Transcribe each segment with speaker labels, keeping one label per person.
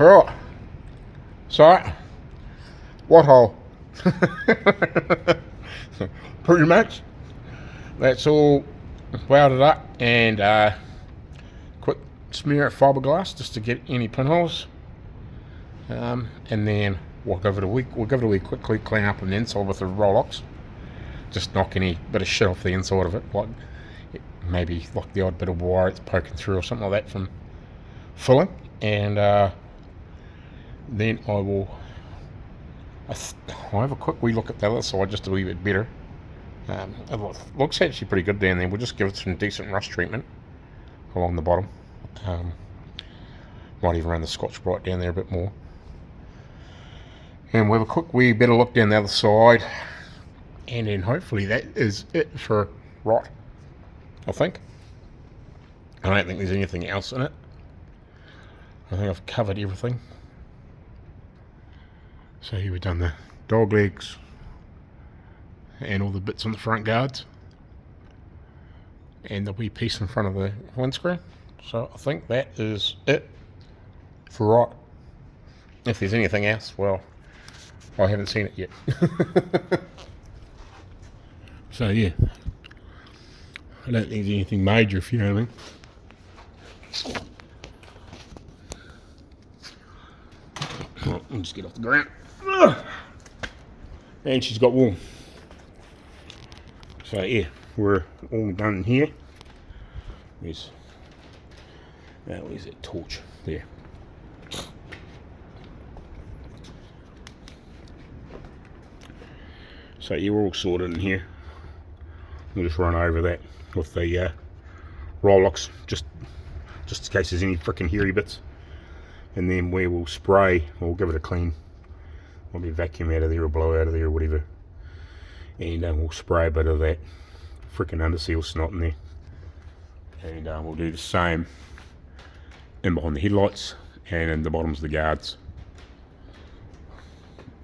Speaker 1: Alright, so what hole? Pretty much that's all welded up, and quick smear of fiberglass just to get any pinholes, and then we'll give it a wee quickly clean up on the inside with the Rolex, just knock any bit of shit off the inside of it, like maybe like the odd bit of wire it's poking through or something like that from filling, and then I'll have a quick wee look at the other side just a wee bit better. It looks actually pretty good down there. We'll just give it some decent rust treatment along the bottom. Might even run the Scotch-Brite down there a bit more. And we'll have a quick wee better look down the other side. And then hopefully that is it for rot, I think. I don't think there's anything else in it. I think I've covered everything. So here we've done the dog legs and all the bits on the front guards and the wee piece in front of the windscreen. So I think that is it for rot. If there's anything else, well, I haven't seen it yet. So yeah, I don't think there's anything major, if you know what I mean. I'll just get off the ground. And she's got warm. So yeah, we're all done here. Where's that torch? There. So yeah, we're all sorted in here. We'll just run over that with the Rolex, just in case there's any freaking hairy bits. And then we will spray, we'll give it a clean. We'll be vacuum out of there or blow out of there or whatever. And we'll spray a bit of that freaking underseal snot in there. And we'll do the same in behind the headlights and in the bottoms of the guards.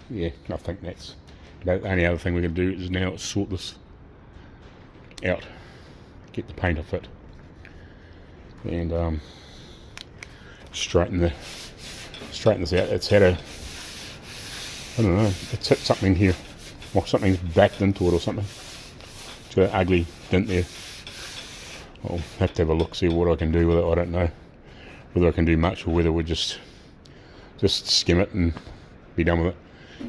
Speaker 1: Yeah, I think that's about the only other thing we're going to do is now sort this out, get the paint off it, and straighten this out. It's had a, I don't know, it's hit something here, or something's backed into it or something. It's got an ugly dent there. I'll have to have a look, see what I can do with it. I don't know whether I can do much or whether we'll just skim it and be done with it.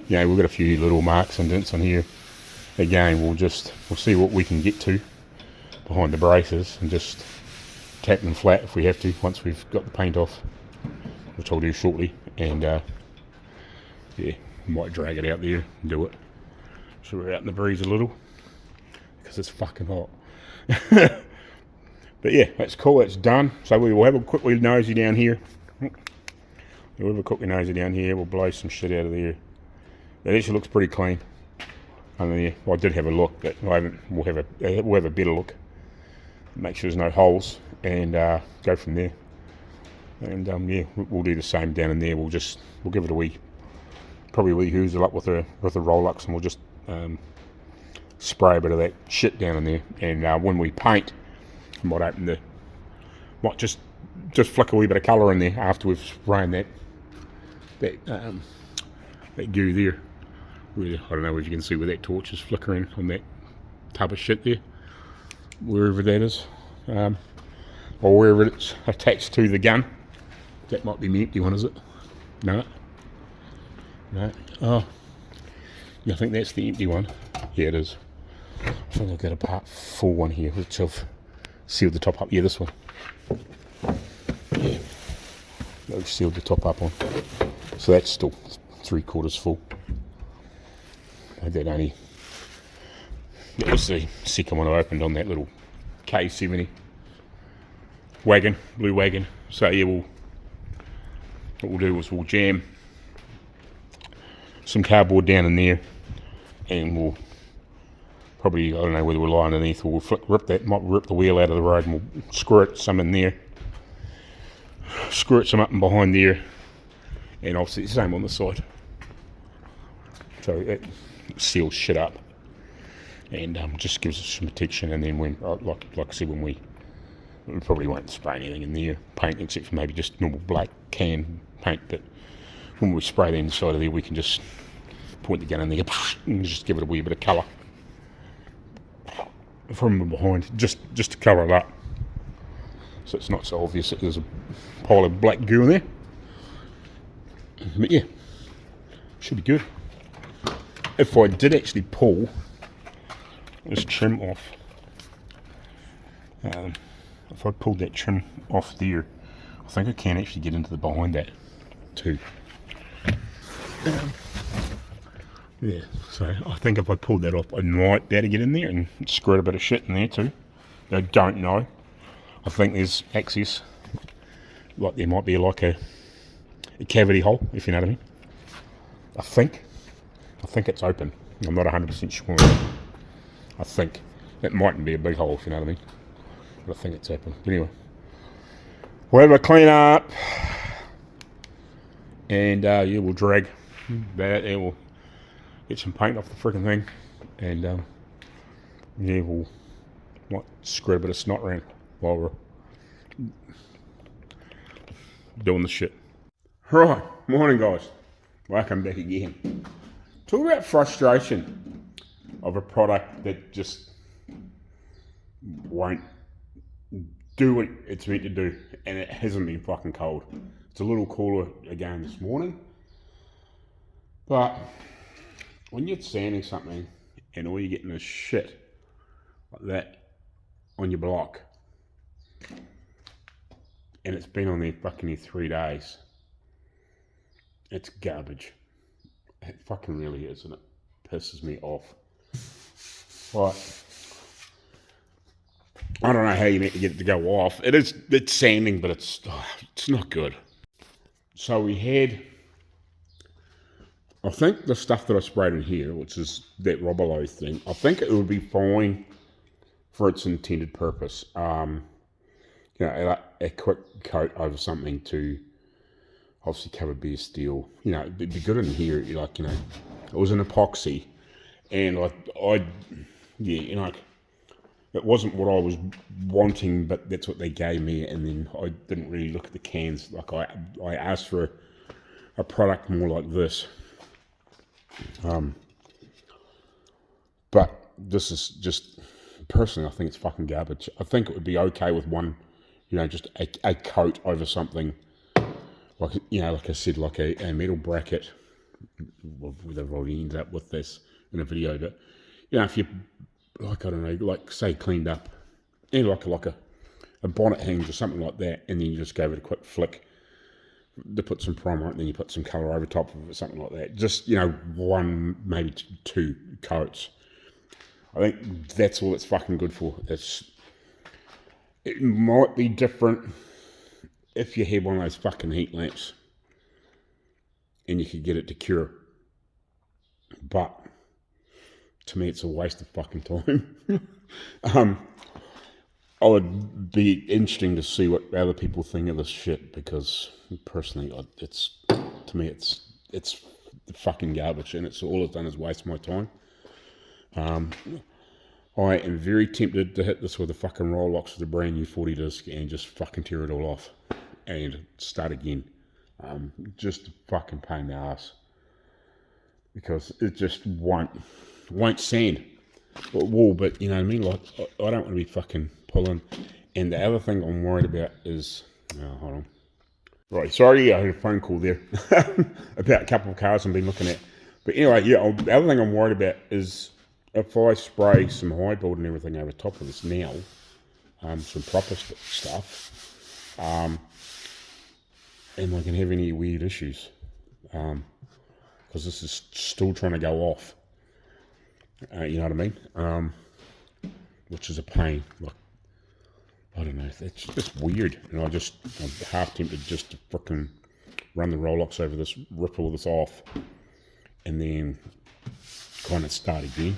Speaker 1: Yeah, we've got a few little marks and dents on here. Again, we'll see what we can get to behind the braces and just tap them flat if we have to once we've got the paint off, which I'll do shortly. And yeah, might drag it out there and do it. So we're out in the breeze a little because it's fucking hot. But yeah, that's cool. It's done. So we will have a quick wee nosy down here. We'll have a quick wee nosy down here. We'll blow some shit out of there. That actually looks pretty clean. I mean, yeah, well, I did have a look, but I haven't. We'll have a better look. Make sure there's no holes, and go from there. And yeah, we'll do the same down in there. We'll give it a wee, probably wee hoozle up with the Rolex, and we'll just spray a bit of that shit down in there. And when we paint, I might just flick a wee bit of colour in there after we've sprayed that goo there. I don't know if you can see where that torch is flickering on that tub of shit there, wherever that is, or wherever it's attached to the gun. That might be my empty one, is it? No. Oh, yeah, I think that's the empty one. Yeah, it is. I think I've got a full one here, which I've sealed the top up. Yeah, this one. Yeah, I've sealed the top up on. So that's still 3/4 full. That was the second one I opened on that little K70 wagon, blue wagon. So yeah, what we'll do is we'll jam some cardboard down in there, and we'll probably, I don't know whether we'll lie underneath or we'll rip the wheel out of the road, and we'll screw it some in there, screw it some up and behind there, and obviously the same on the side. So it seals shit up and just gives us some protection. And then when, like I said, when we probably won't spray anything in there, paint, except for maybe just normal black can paint, but when we spray the inside of there, we can just point the gun in there and just give it a wee bit of colour from behind, just to colour it up, so it's not so obvious that there's a pile of black goo in there. But yeah, should be good. If I did actually pull this trim off, if I pulled that trim off there, I think I can actually get into the behind that too. Yeah, so I think if I pulled that off, I might be able to get in there and squirt a bit of shit in there too. I don't know. I think there's access, like there might be like a cavity hole, if you know what I mean. I think it's open. I'm not 100% sure. I think it mightn't be a big hole, if you know what I mean. But I think it's open. But anyway, we'll have a clean up, and yeah, we'll drag that, and we'll get some paint off the freaking thing, and yeah, we'll screw a bit of snot around while we're doing the shit. Right, morning guys, welcome back again. Talk about frustration of a product that just won't do what it's meant to do, and it hasn't been fucking cold. It's a little cooler again this morning, but when you're sanding something and all you're getting is shit like that on your block, and it's been on there fucking 3 days, it's garbage. It fucking really is, and it pisses me off. Right, I don't know how you meant to get it to go off. It's sanding, but it's not good. So we had, I think the stuff that I sprayed in here, which is that Robolo thing, I think it would be fine for its intended purpose. You know, a quick coat over something to obviously cover bare steel. You know, it'd be good in here. Like, you know, it was an epoxy, and yeah, you know, it wasn't what I was wanting, but that's what they gave me, and then I didn't really look at the cans. Like I asked for a product more like this. But this is just, personally, I think it's fucking garbage. I think it would be okay with one, you know, just a coat over something, like, you know, like I said, like a metal bracket. They've already ended up with this in a video, but, you know, if you, like, I don't know, like, say, cleaned up, and like a bonnet hinge or something like that, and then you just gave it a quick flick to put some primer on it, and then you put some colour over top of it, something like that. Just, you know, one, maybe two coats. I think that's all it's fucking good for. It might be different if you had one of those fucking heat lamps and you could get it to cure. But to me, it's a waste of fucking time. I would be interesting to see what other people think of this shit, because personally, to me, it's fucking garbage, and it's all it's done is waste my time. I am very tempted to hit this with a fucking Rolex with a brand new 40 disc and just fucking tear it all off and start again. Just a fucking pain in the ass, because it just won't sand. It will, but you know what I mean? Like, I don't want to be fucking pulling. And the other thing I'm worried about is, hold on. Right, sorry, I had a phone call there about a couple of cars I've been looking at. But anyway, yeah, the other thing I'm worried about is if I spray some high build and everything over top of this now, some proper stuff, am I going to have any weird issues? Because this is still trying to go off. You know what I mean? Which is a pain. Like, I don't know, it's just weird. And I'm half tempted just to frickin' run the Rolex over this, rip all this off, and then kind of start again.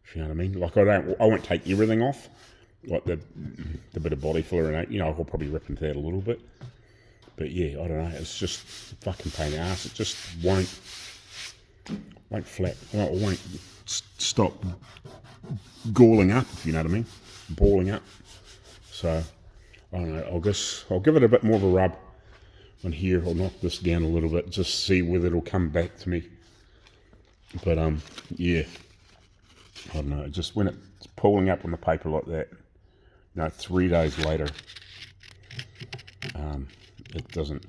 Speaker 1: If you know what I mean? Like, I won't take everything off, like the bit of body filler and, you know, I'll probably rip into that a little bit. But yeah, I don't know, it's just a fucking pain in the ass. It just won't flat, won't stop galling up, if you know what I mean, balling up. So I don't know, I'll give it a bit more of a rub on here. I'll knock this down a little bit, just see whether it'll come back to me. But yeah, I don't know, just when it's pulling up on the paper like that, 3 days later, it doesn't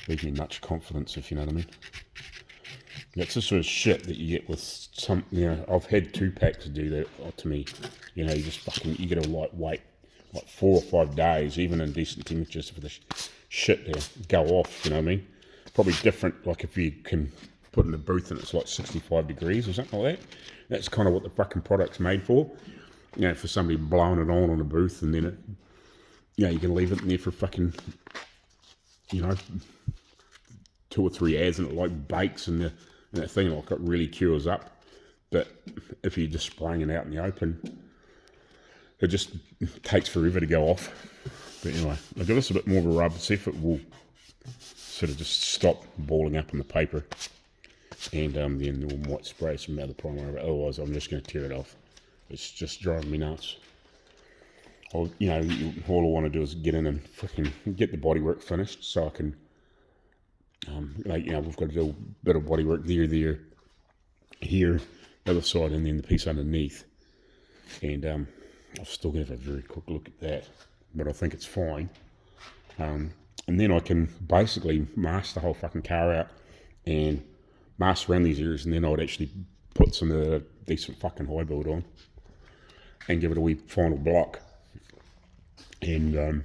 Speaker 1: leave me much confidence, if you know what I mean. That's the sort of shit that you get with some, I've had 2 packs do that to me. You just fucking, you get a lightweight, like 4 or 5 days, even in decent temperatures, for the shit to go off, you know what I mean? Probably different, like if you can put in a booth and it's like 65 degrees or something like that. That's kind of what the fucking product's made for. For somebody blowing it on a booth, and then it, you can leave it in there for fucking, 2 or 3 hours, and it like bakes, and that thing like it really cures up. But if you're just spraying it out in the open, it just takes forever to go off. But anyway, I'll give this a bit more of a rub, see if it will sort of just stop balling up on the paper, and then we might spray some other primer, but otherwise I'm just going to tear it off. It's just driving me nuts. All I want to do is get in and freaking get the bodywork finished, so I can, we've got to do a bit of bodywork there, here, the other side, and then the piece underneath. And I'm still going to have a very quick look at that, but I think it's fine. And then I can basically mask the whole fucking car out and mask around these areas, and then I'd actually put some of the decent fucking high build on and give it a wee final block, and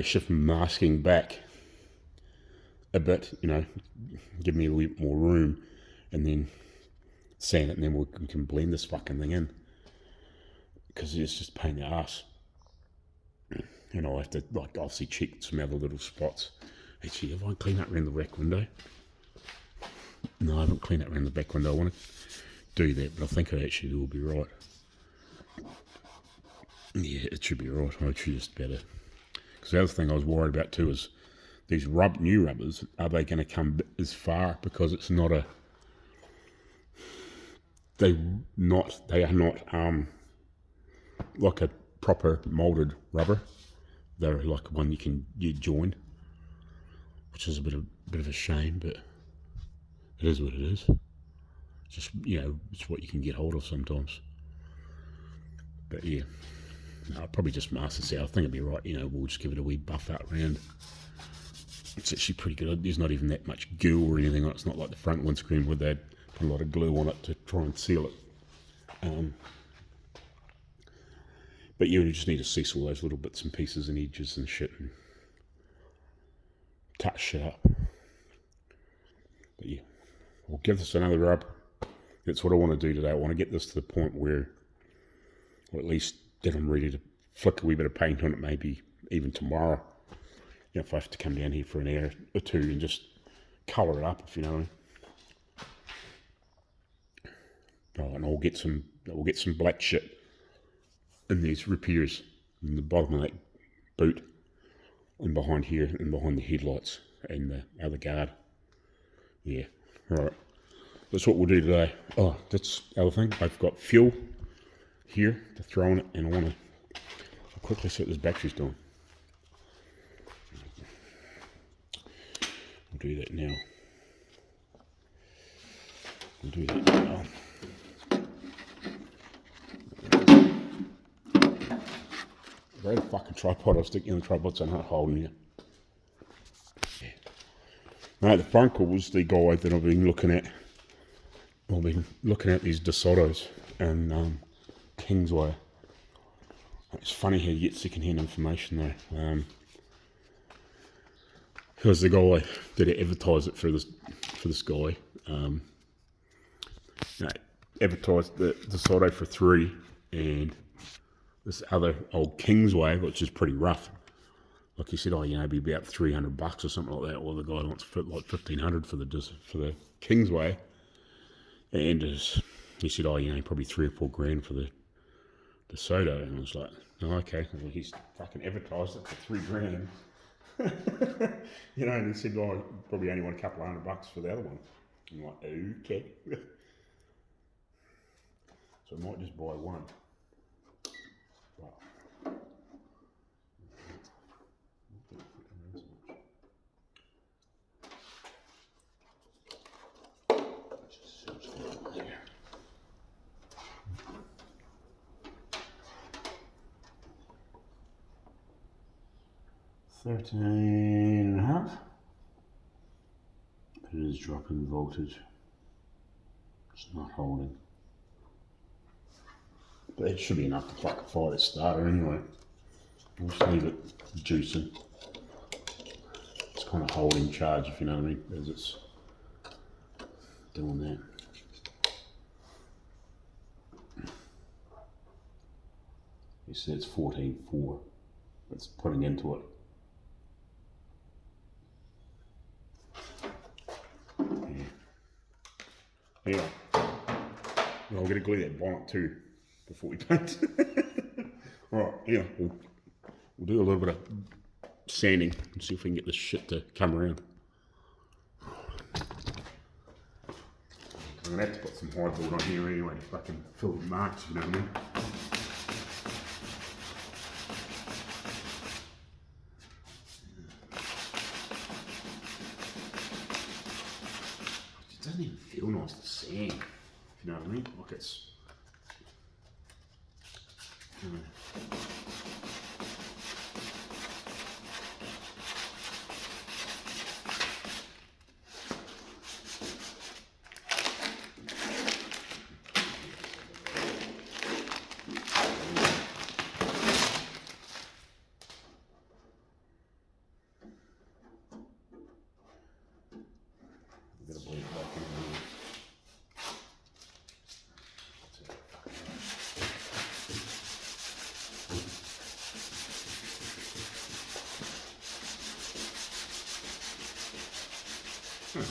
Speaker 1: shift masking back a bit, give me a wee bit more room, and then sand it, and then we can blend this fucking thing in, because it's just a pain in the ass. I have to obviously check some other little spots. Actually, have I cleaned up around the back window? No, I haven't cleaned up around the back window. I want to do that, but I think I actually will be right. Yeah, it should be right. I should just better. Because the other thing I was worried about too is these new rubbers, are they going to come as far? Because it's not a, they are not like a proper molded rubber. They're like one you join, which is a bit of a shame, but it is what it is. Just it's what you can get hold of sometimes. But yeah, I'll probably just mask this out. I think it'll be right. We'll just give it a wee buff out round. It's actually pretty good. There's not even that much goo or anything. It's not like the front windscreen where they'd put a lot of glue on it to try and seal it. But you just need to cease all those little bits and pieces and edges and shit, and touch shit up. But yeah, we'll give this another rub. That's what I want to do today. I want to get this to the point where, or at least that I'm ready to flick a wee bit of paint on it, maybe even tomorrow. If I have to come down here for an hour or 2 and just colour it up, if you know what I mean. Oh, and I'll get some black shit in these repairs in the bottom of that boot, and behind here, and behind the headlights and the other guard. Yeah, alright. That's what we'll do today. Oh, that's the other thing. I've got fuel here to throw in it, and I want to quickly see what this battery's doing. We'll do that now. Great fucking tripod. I'll stick you in the tripod so I'm not holding you. Yeah. Now, the front was the guy that I've been looking at. I've been looking at these DeSoto's and Kingsway. It's funny how you get second-hand information there. Because the guy that advertised it for this guy, advertised the DeSoto for 3, and this other old Kingsway, which is pretty rough. Like he said, it'd be about $300 or something like that. Well, the guy wants like $1,500 for the Kingsway, and he said, probably $3 or $4 grand for the DeSoto, and I was like, oh, okay. Well, he's fucking advertised it for $3 grand. And he said, probably only want a couple of $100 for the other one. I'm like, okay. So I might just buy one. Wow. 13.5. It is dropping voltage. It's not holding. But it should be enough to fucking fire the starter anyway. We'll just leave it juicing. It's kind of holding charge, if you know what I mean, as it's doing that. You see it's 14.4. It's putting into it. Yeah. Anyway, I'll get a glue that bonnet too before we paint. Alright, yeah, we'll do a little bit of sanding and see if we can get this shit to come around. I'm gonna have to put some hardboard on here anyway to fucking fill the marks, you know what I mean? It doesn't even feel nice to sand, if you know what I mean? Like it's...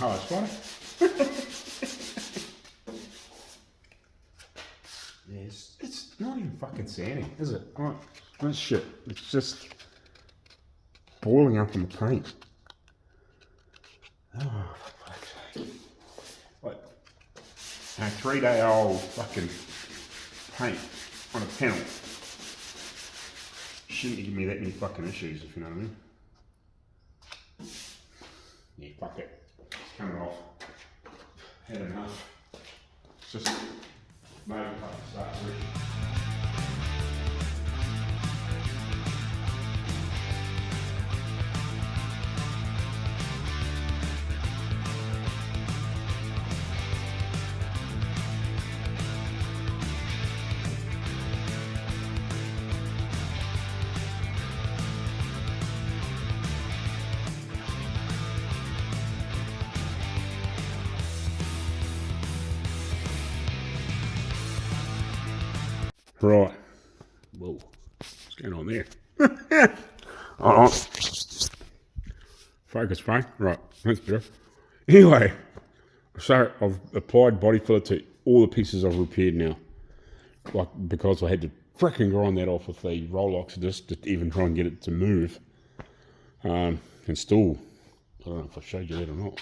Speaker 1: Oh, it's funny. Yeah, it's not even fucking sanding, is it? Oh, that's shit. It's just boiling up in the paint. Oh, for fuck's sake. What? A 3-day-old fucking paint on a panel shouldn't give me that many fucking issues, if you know what I mean. Yeah, fuck it. Coming off. Had enough. It's just maybe fucking start working. Right. Whoa. What's going on there? Focus, Frank. Right. That's better. Anyway, so I've applied body filler to all the pieces I've repaired now. Like, because I had to fricking grind that off with the Rolex just to even try and get it to move. And still, I don't know if I showed you that or not.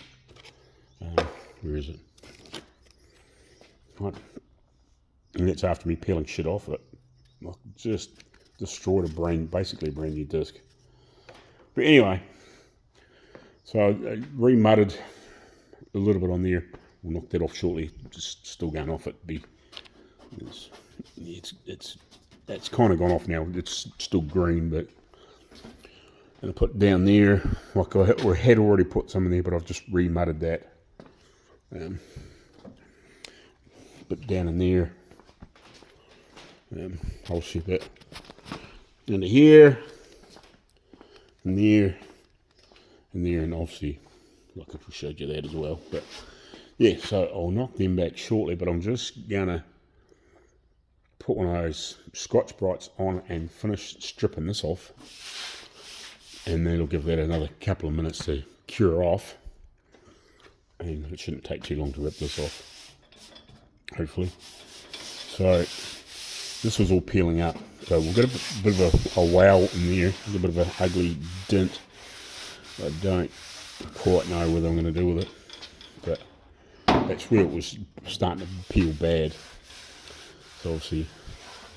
Speaker 1: Where is it? Right. And that's after me peeling shit off it. Like, just destroyed basically a brand new disc. But anyway, so I remudded a little bit on there. We'll knock that off shortly. Just still going off it. It's kind of gone off now. It's still green, but and I put down there. Like I had already put some in there, but I've just remudded that. But down in there. I'll ship it into here, and there, and there, and obviously, like if we showed you that as well. But yeah, so I'll knock them back shortly. But I'm just gonna put one of those Scotch Brights on and finish stripping this off, and then it'll give that another couple of minutes to cure off, and it shouldn't take too long to rip this off, hopefully. So this was all peeling up, so we'll get a bit of a wow in there, a little bit of an ugly dent. I don't quite know whether I'm going to do with it, but that's where it was starting to peel bad. So obviously,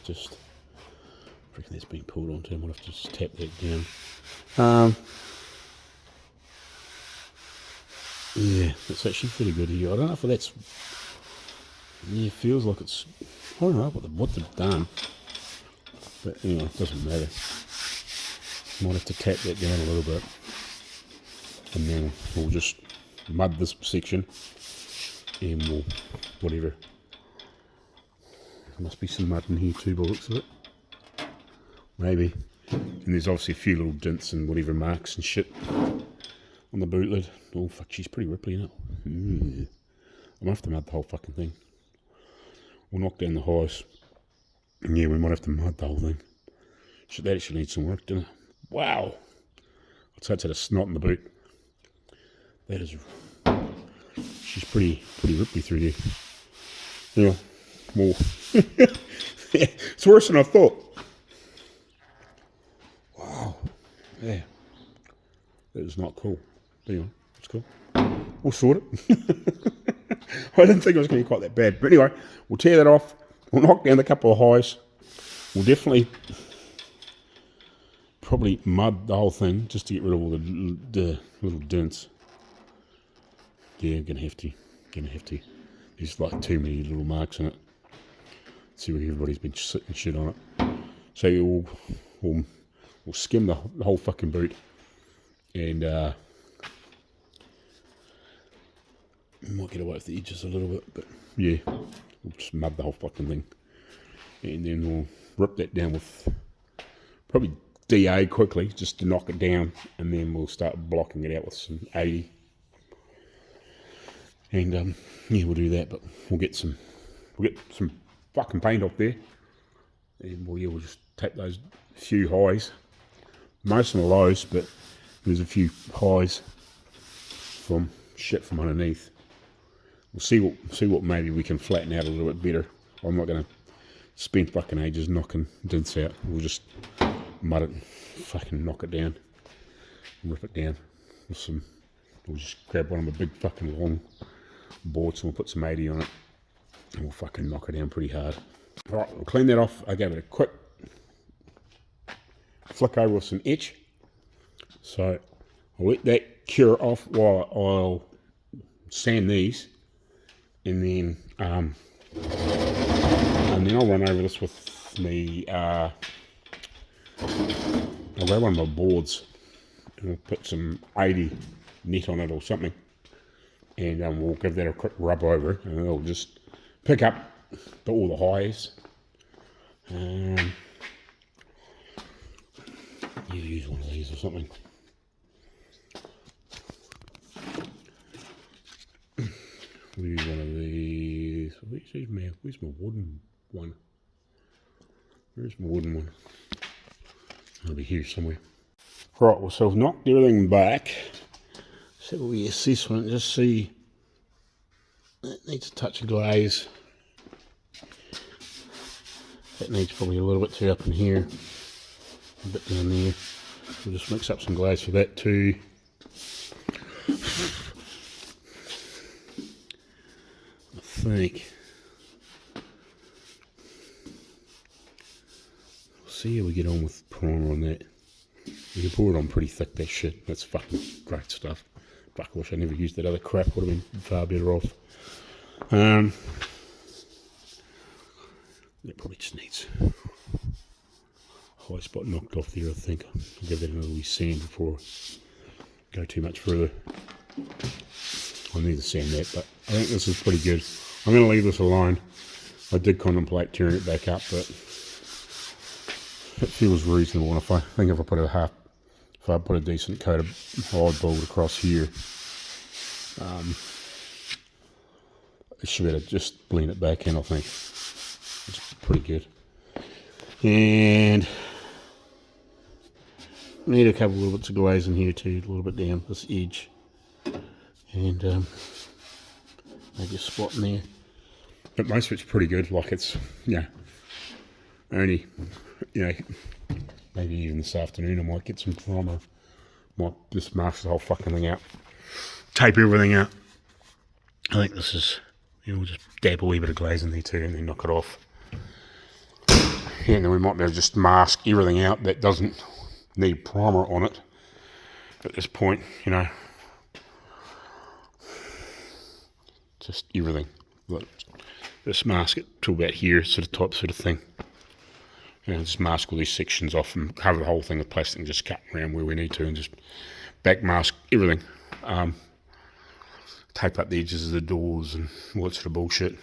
Speaker 1: just I reckon that's been pulled onto. I might have to just tap that down. Yeah, it's actually pretty good here. I don't know if that's. Yeah, it feels like it's. I don't know what they've done, but anyway, it doesn't matter. Might have to tap that down a little bit. And then we'll just mud this section. And we'll, whatever. There must be some mud in here too by the looks of it. Maybe. And there's obviously a few little dents and whatever marks and shit on the boot lid. Oh fuck, she's pretty ripply, isn't it? I'm gonna have to mud the whole fucking thing. We'll knock down the highs. And yeah, we might have to mud the whole thing. Shit, that actually needs some work, doesn't it? Wow! I'd say it's had a snot in the boot. That is... She's pretty ripply through there. Yeah, more. It's worse than I thought. Wow. Yeah. That is not cool. But anyway, it's cool. We'll sort it. I didn't think it was going to be quite that bad. But anyway, we'll tear that off. We'll knock down a couple of highs. We'll definitely probably mud the whole thing just to get rid of all the little dents. Yeah, gonna have to. There's like too many little marks in it. Let's see what everybody's been sitting shit on it. So we'll skim the whole fucking boot, and might get away with the edges a little bit, but yeah, we'll just mud the whole fucking thing, and then we'll rip that down with probably DA quickly just to knock it down, and then we'll start blocking it out with some 80. And yeah, we'll do that, but we'll get some fucking paint off there, and we'll just tap those few highs. Most of them are lows, but there's a few highs from shit from underneath. We'll see what maybe we can flatten out a little bit better. I'm not going to spend fucking ages knocking dents out. We'll just mud it, fucking knock it down, rip it down with some. We'll just grab one of the big fucking long boards and we'll put some 80 on it, and we'll fucking knock it down pretty hard. Alright, we'll clean that off. I gave it a quick flick over with some etch. So I'll let that cure off while I'll sand these, and then I'll run over this with me. I'll grab one of my boards and I'll put some 80 net on it or something, and we'll give that a quick rub over, and it'll just pick up all the highs. You use one of these or something. We'll use one of these. Where's my wooden one? Where's my wooden one? It'll be here somewhere. Right, well, so I've knocked everything back. So we assess one, just see. That needs a touch of glaze. That needs probably a little bit too up in here. A bit down there. We'll just mix up some glaze for that too. I think. We'll see how we get on with primer on that. You can pour it on pretty thick, that shit. That's fucking great stuff. Fuck, I wish I never used that other crap. Would have been far better off. That probably just needs a high spot knocked off there, I think. I'll give that another wee sand before I go too much further. I'll need to sand that, but I think this is pretty good. I'm going to leave this alone. I did contemplate tearing it back up, but it feels reasonable. And if I put a decent coat of hard boiled across here, it should be able to just blend it back in, I think. It's pretty good. And need a couple little bits of glaze in here too, a little bit down this edge. And maybe a spot in there. But most of it's pretty good, like it's, only, maybe even this afternoon I might get some primer. Might just mask the whole fucking thing out. Tape everything out. I think this is, we'll just dab a wee bit of glaze in there too and then knock it off. Yeah, and then we might be able to just mask everything out that doesn't need primer on it at this point, Just everything. Just mask it to about here, type sort of thing. You know, just mask all these sections off and cover the whole thing with plastic and just cut around where we need to and just back mask everything. Tape up the edges of the doors and all that sort of bullshit.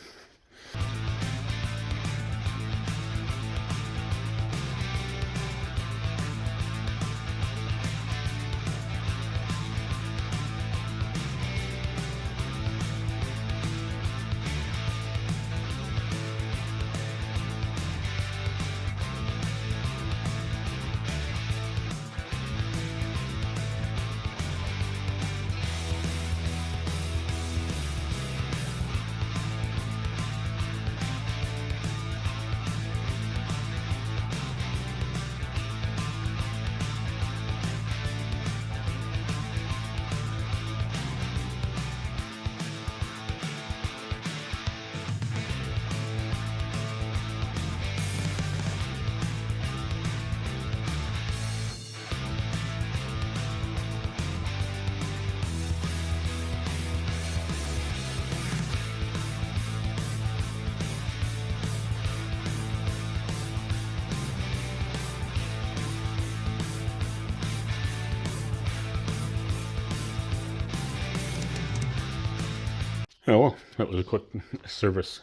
Speaker 1: Oh well, that was a quick service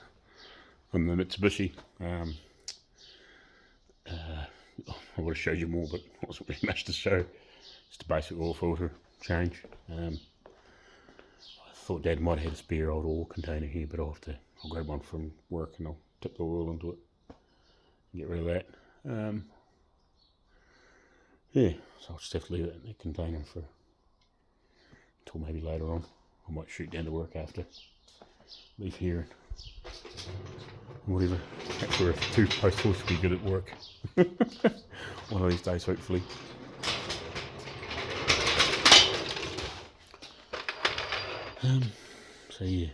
Speaker 1: on the Mitsubishi. I would have showed you more, but it wasn't really much to show. Just a basic oil filter change. I thought Dad might have had a spare old oil container here, but I'll grab one from work and I'll tip the oil into it and get rid of that. Yeah, so I'll just have to leave it in the container until maybe later on. I might shoot down to work after. Leave here and whatever. That's where two post horse will be good at work. One of these days, hopefully. So yeah.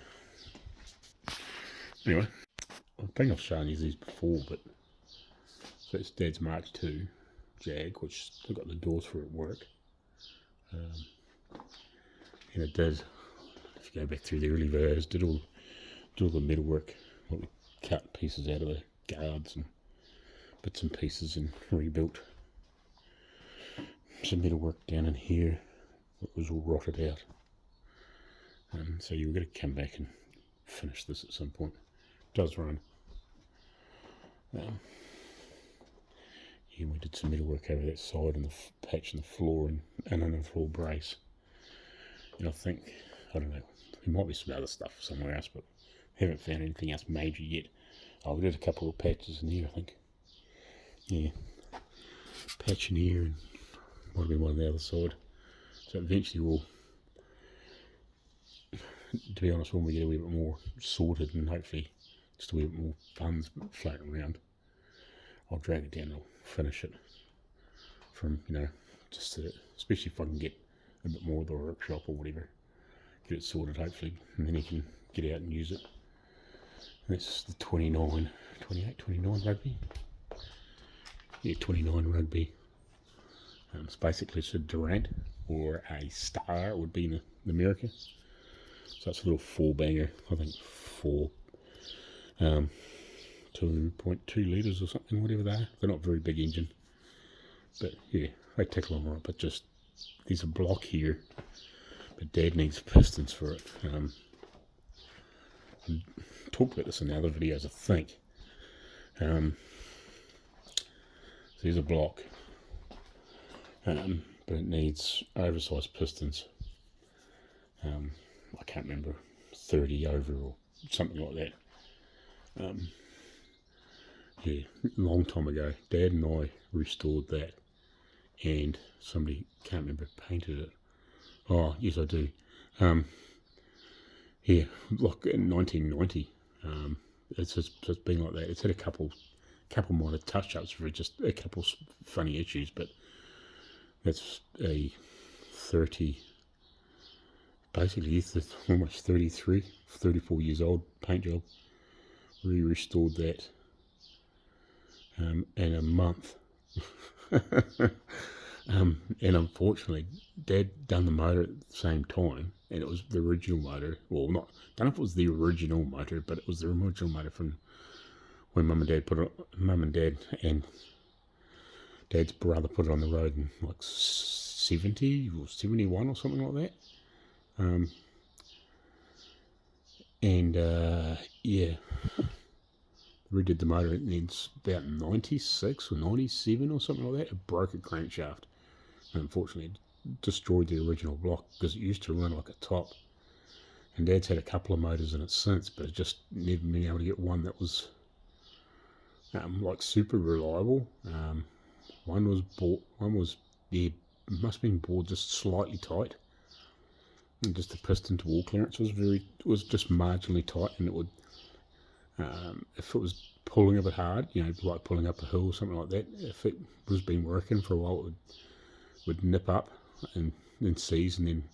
Speaker 1: Anyway, I think I've shown you these before, but so it's Dad's Mark II Jag, which I've got the doors for at work. And it did, if you go back through the early videos, did all the metalwork, what we cut pieces out of the guards and bits and pieces and rebuilt. Some metalwork down in here, it was all rotted out. So you were going to come back and finish this at some point. It does run. Yeah, we did some metalwork over that side and the patch in the floor and in the floor brace. And I think, I don't know, there might be some other stuff somewhere else, but haven't found anything else major yet. Oh, we did a couple of patches in here, I think. Yeah, patch in here and might have been one on the other side. So eventually we'll, to be honest, when we get a wee bit more sorted and hopefully just a wee bit more funds floating around, I'll drag it down and I'll finish it from, just to, especially if I can get a bit more of the workshop or whatever, get it sorted hopefully, and then you can get out and use it. That's the 29 rugby. Yeah, 29 rugby. It's basically just a Durant or a Star would be in America. So that's a little 4-banger, I think 2.2 litres or something, whatever they are. They're not very big engine. But yeah, they tickle on right, but just, there's a block here. But Dad needs pistons for it. I talked about this in the other videos, I think. So there's a block. But it needs oversized pistons. I can't remember, 30 over or something like that. Yeah, long time ago, Dad and I restored that, and somebody, can't remember, painted it. Oh, yes I do. Yeah, like in 1990. It's been like that. It's had a couple minor touch-ups for just a couple funny issues, but that's a 30, basically it's almost 34 years old paint job. We restored that in a month. And unfortunately, Dad done the motor at the same time, and it was the original motor. Well, not, don't know if it was the original motor, but it was the original motor from when Mum and Dad put it. Mum and Dad and Dad's brother put it on the road in like 70 or 71 or something like that. Yeah, redid the motor, and it's about 96 or 97 or something like that. It broke a crankshaft. Unfortunately, it destroyed the original block because it used to run like a top. And Dad's had a couple of motors in it since, but it's just never been able to get one that was like super reliable. One was must have been bored just slightly tight, and just the piston to wall clearance was just marginally tight, and it would, if it was pulling a bit hard, like pulling up a hill or something like that, if it was been working for a while, it would nip up and then seize, and then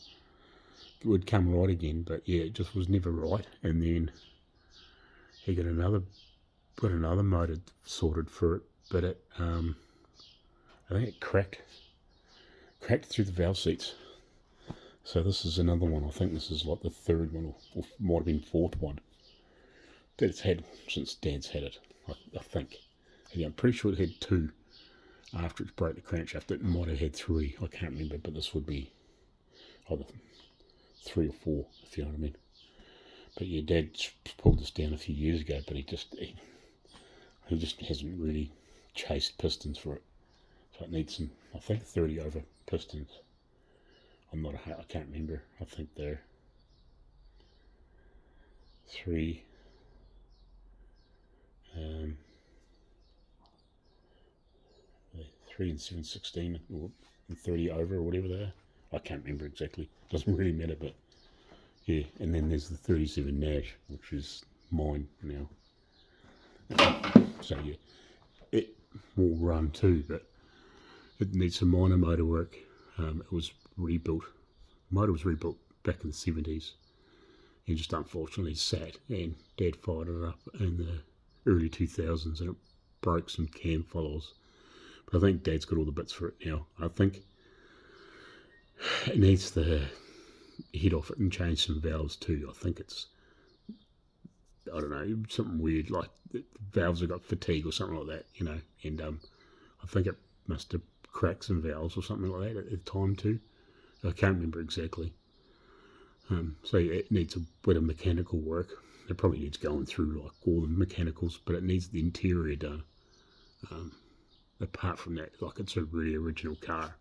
Speaker 1: it would come right again. But yeah, it just was never right. And then he got another motor sorted for it, but it I think it cracked through the valve seats. So this is another one. I think this is like the third one, or might have been fourth one that it's had since Dad's had it, I think. Yeah, I'm pretty sure it had two after it broke the crankshaft. It might have had three, I can't remember, but this would be either 3 or 4, if you know what I mean. But yeah, Dad pulled this down a few years ago, but he just hasn't really chased pistons for it. So it needs some, I think, 30 over pistons. I can't remember. I think they're 3 and 7/16 or 30 over or whatever they are. I can't remember exactly. Doesn't really matter, but yeah. And then there's the 37 Nash, which is mine now. So yeah, it will run too, but it needs some minor motor work. It was rebuilt. The motor was rebuilt back in the 70s, and just unfortunately sat, and Dad fired it up in the early 2000s, and it broke some cam followers. But I think Dad's got all the bits for it now. I think it needs the head off it and change some valves too. I think it's, I don't know, something weird, like the valves have got fatigue or something like that, and I think it must have cracked some valves or something like that at the time too. I can't remember exactly. So yeah, it needs a bit of mechanical work. It probably needs going through like all the mechanicals, but it needs the interior done. Apart from that, like, it's a really original car.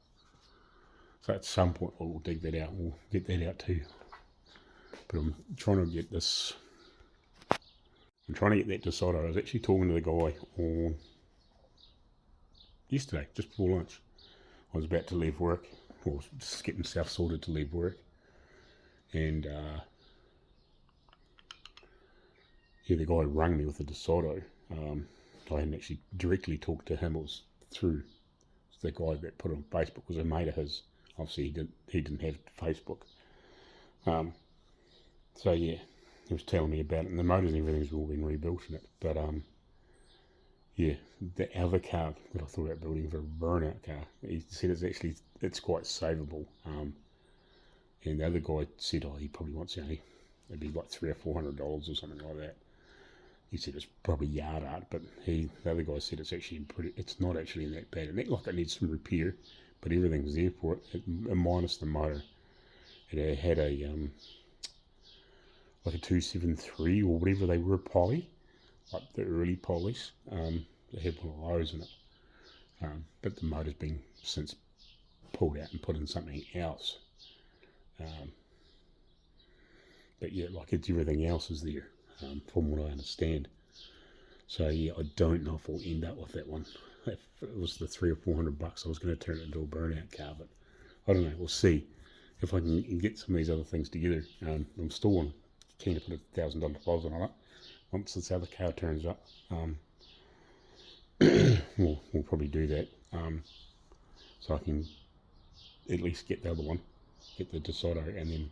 Speaker 1: So at some point we'll dig that out. We'll get that out too. But I'm trying to get this. I'm trying to get that decided. I was actually talking to the guy on yesterday, just before lunch. I was about to leave work, or just getting stuff sorted to leave work, and yeah, the guy rang me with the DeSoto. I hadn't actually directly talked to him. It was through the guy that put it on Facebook. Was a mate of his. Obviously, he didn't have Facebook. So yeah, he was telling me about it, and the motors and everything's all been rebuilt in it. But yeah, the other car that I thought about building for a burnout car, he said it's quite savable. And the other guy said, he probably wants it'd be like $300 or $400 or something like that. He said it's probably yard art, but the other guy said it's not actually in that bad. It needs some repair, but everything's there for it, minus the motor. It had a like a 273 or whatever they were poly, like the early polys. They had one of those in it, but the motor's been since pulled out and put in something else. But yeah, like everything else is there, from what I understand. So yeah, I don't know if I'll end up with that one. If it was the $300 or $400, I was going to turn it into a burnout car, but I don't know. We'll see if I can get some of these other things together. I'm still keen to put $1,000 deposit on it once this other car turns up. We'll probably do that, so I can at least get the other one, get the DeSoto, and then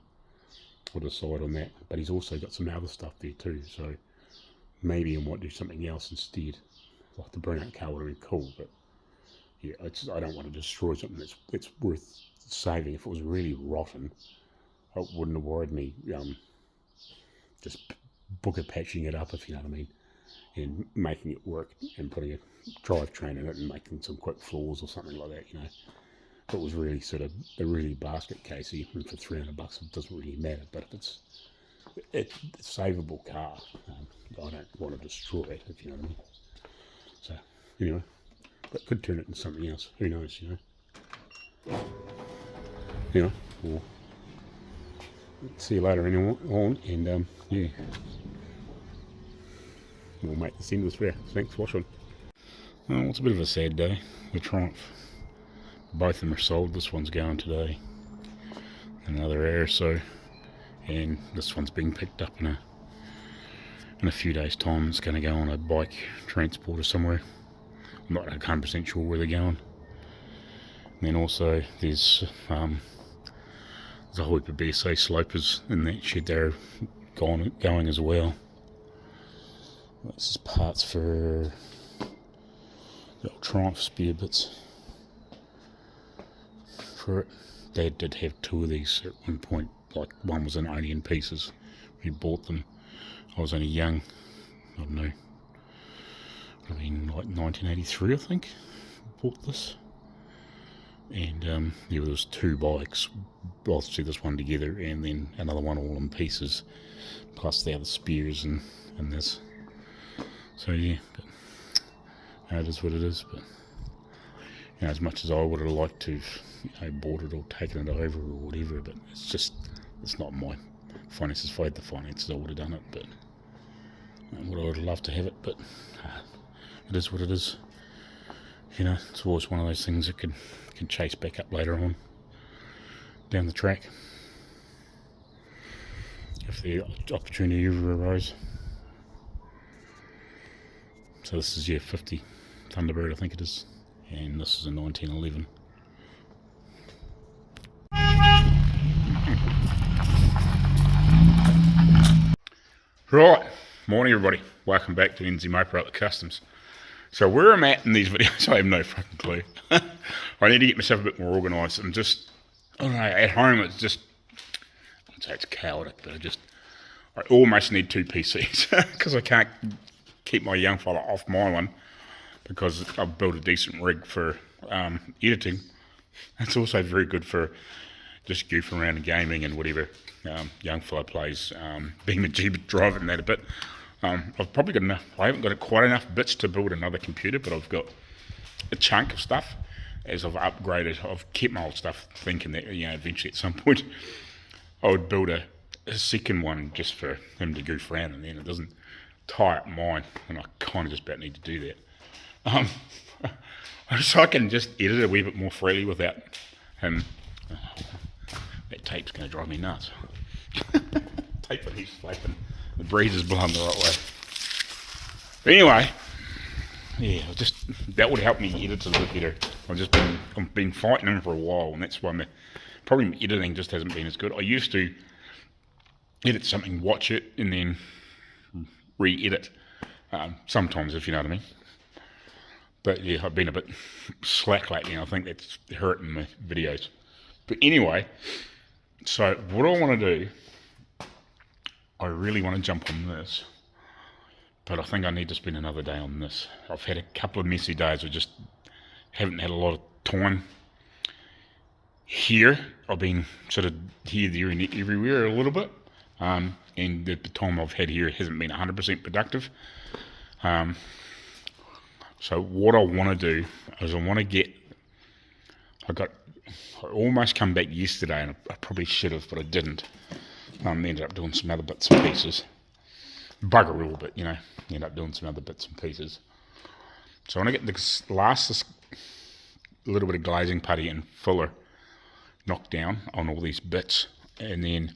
Speaker 1: we'll decide on that. But he's also got some other stuff there too, so maybe I might do something else instead. Like the burnout car would have been cool, but yeah, I don't want to destroy something that's worth saving. If it was really rotten, it wouldn't have worried me. Just booker patching it up, if you know what I mean. and making it work and putting a drivetrain in it and making some quick floors or something like that, you know. If it was really sort of a really basket case, even for $300, it doesn't really matter. But if it's a savable car, I don't want to destroy it, if you know what I mean. So, anyway, that could turn it into something else. Who knows, you know. Anyway, we'll see you later anyway, and yeah, we'll make this end of this video. Thanks for watching. Well, it's a bit of a sad day. The Triumph. Both of them are sold. This one's going today in another hour or so, and this one's being picked up in a few days' time. It's going to go on a bike transporter somewhere. I'm not 100% sure where they're going. And then also there's a whole heap of BSA slopers in that shed there going as well. This is parts for the old Triumph spare bits for it. Dad did have two of these at one point. Like, one was only in pieces. We bought them. I was only young. I don't know. Would have been like 1983, I think. Bought this. And there was two bikes. Obviously this one together, and then another one all in pieces. Plus the other spares and this. So yeah, but it is what it is. But you know, as much as I would have liked to, you know, bought it or taken it over or whatever, but it's not my finances. If I had the finances, I would have done it. But I would have loved to have it, but it is what it is. You know, it's always one of those things that can chase back up later on down the track if the opportunity ever arose. So this is 50 Thunderbird, I think it is, and this is a 1911. Right, morning everybody, welcome back to NZ Motor Outlaw Customs. So where I'm at in these videos, I have no fucking clue. I need to get myself a bit more organised. I'm just, I don't know, at home it's just, I'd say it's chaotic, but I almost need two PCs because I can't keep my young fella off my one because I've built a decent rig for editing. It's also very good for just goofing around and gaming and whatever. Young fella plays being a Jeep driving that a bit. I've probably got enough, I haven't got quite enough bits to build another computer, but I've got a chunk of stuff. As I've upgraded, I've kept my old stuff thinking that, you know, eventually at some point I would build a second one just for him to goof around, and then it doesn't tie up mine, and I kind of just about need to do that. So I can just edit a wee bit more freely without him. That tape's going to drive me nuts. Tape and he's flapping. The breeze is blowing the right way. But anyway, yeah, that would help me edit a little bit better. I've been fighting him for a while, and that's why probably my editing just hasn't been as good. I used to edit something, watch it, and then re-edit sometimes, if you know what I mean. But yeah, I've been a bit slack lately, and I think that's hurting my videos. But anyway, so what I want to do, I really want to jump on this, but I think I need to spend another day on this. I've had a couple of messy days. I just haven't had a lot of time here. I've been sort of here, there, and everywhere a little bit, and the time I've had here hasn't been 100% productive. So what I want to do is I almost come back yesterday, and I probably should have, but I didn't. Ended up doing some other bits and pieces. Bugger all, but you know, ended up doing some other bits and pieces. So I want to get this little bit of glazing putty and filler knocked down on all these bits, and then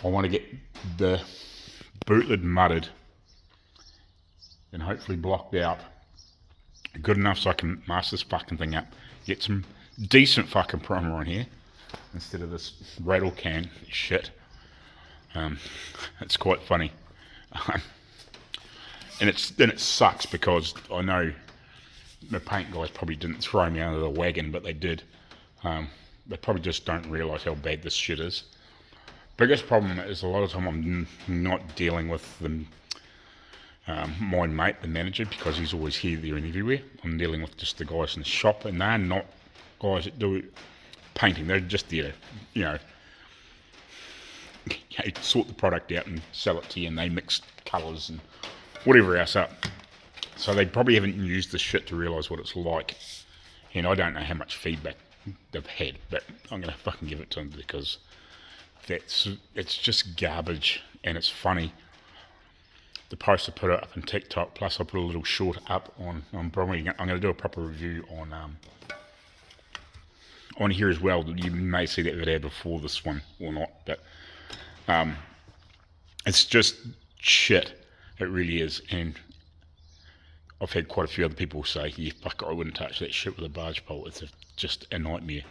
Speaker 1: I want to get the boot lid mudded and hopefully blocked out good enough so I can mask this fucking thing up, get some decent fucking primer on here instead of this rattle can shit. It's quite funny. And it sucks because I know the paint guys probably didn't throw me under the wagon, but they did. They probably just don't realise how bad this shit is. Biggest problem is a lot of time I'm not dealing with the my mate, the manager, because he's always here, there and everywhere. I'm dealing with just the guys in the shop, and they're not guys that do painting. They're just there to, sort the product out and sell it to you, and they mix colours and whatever else up. So they probably haven't used the shit to realise what it's like. And I don't know how much feedback they've had, but I'm going to fucking give it to them, because it's just garbage, and it's funny. The post I put it up on TikTok, plus I put a little short up on I'm going to do a proper review on here as well. You may see that video before this one or not, but it's just shit. It really is. And I've had quite a few other people say, yeah, fuck, I wouldn't touch that shit with a barge pole. It's just a nightmare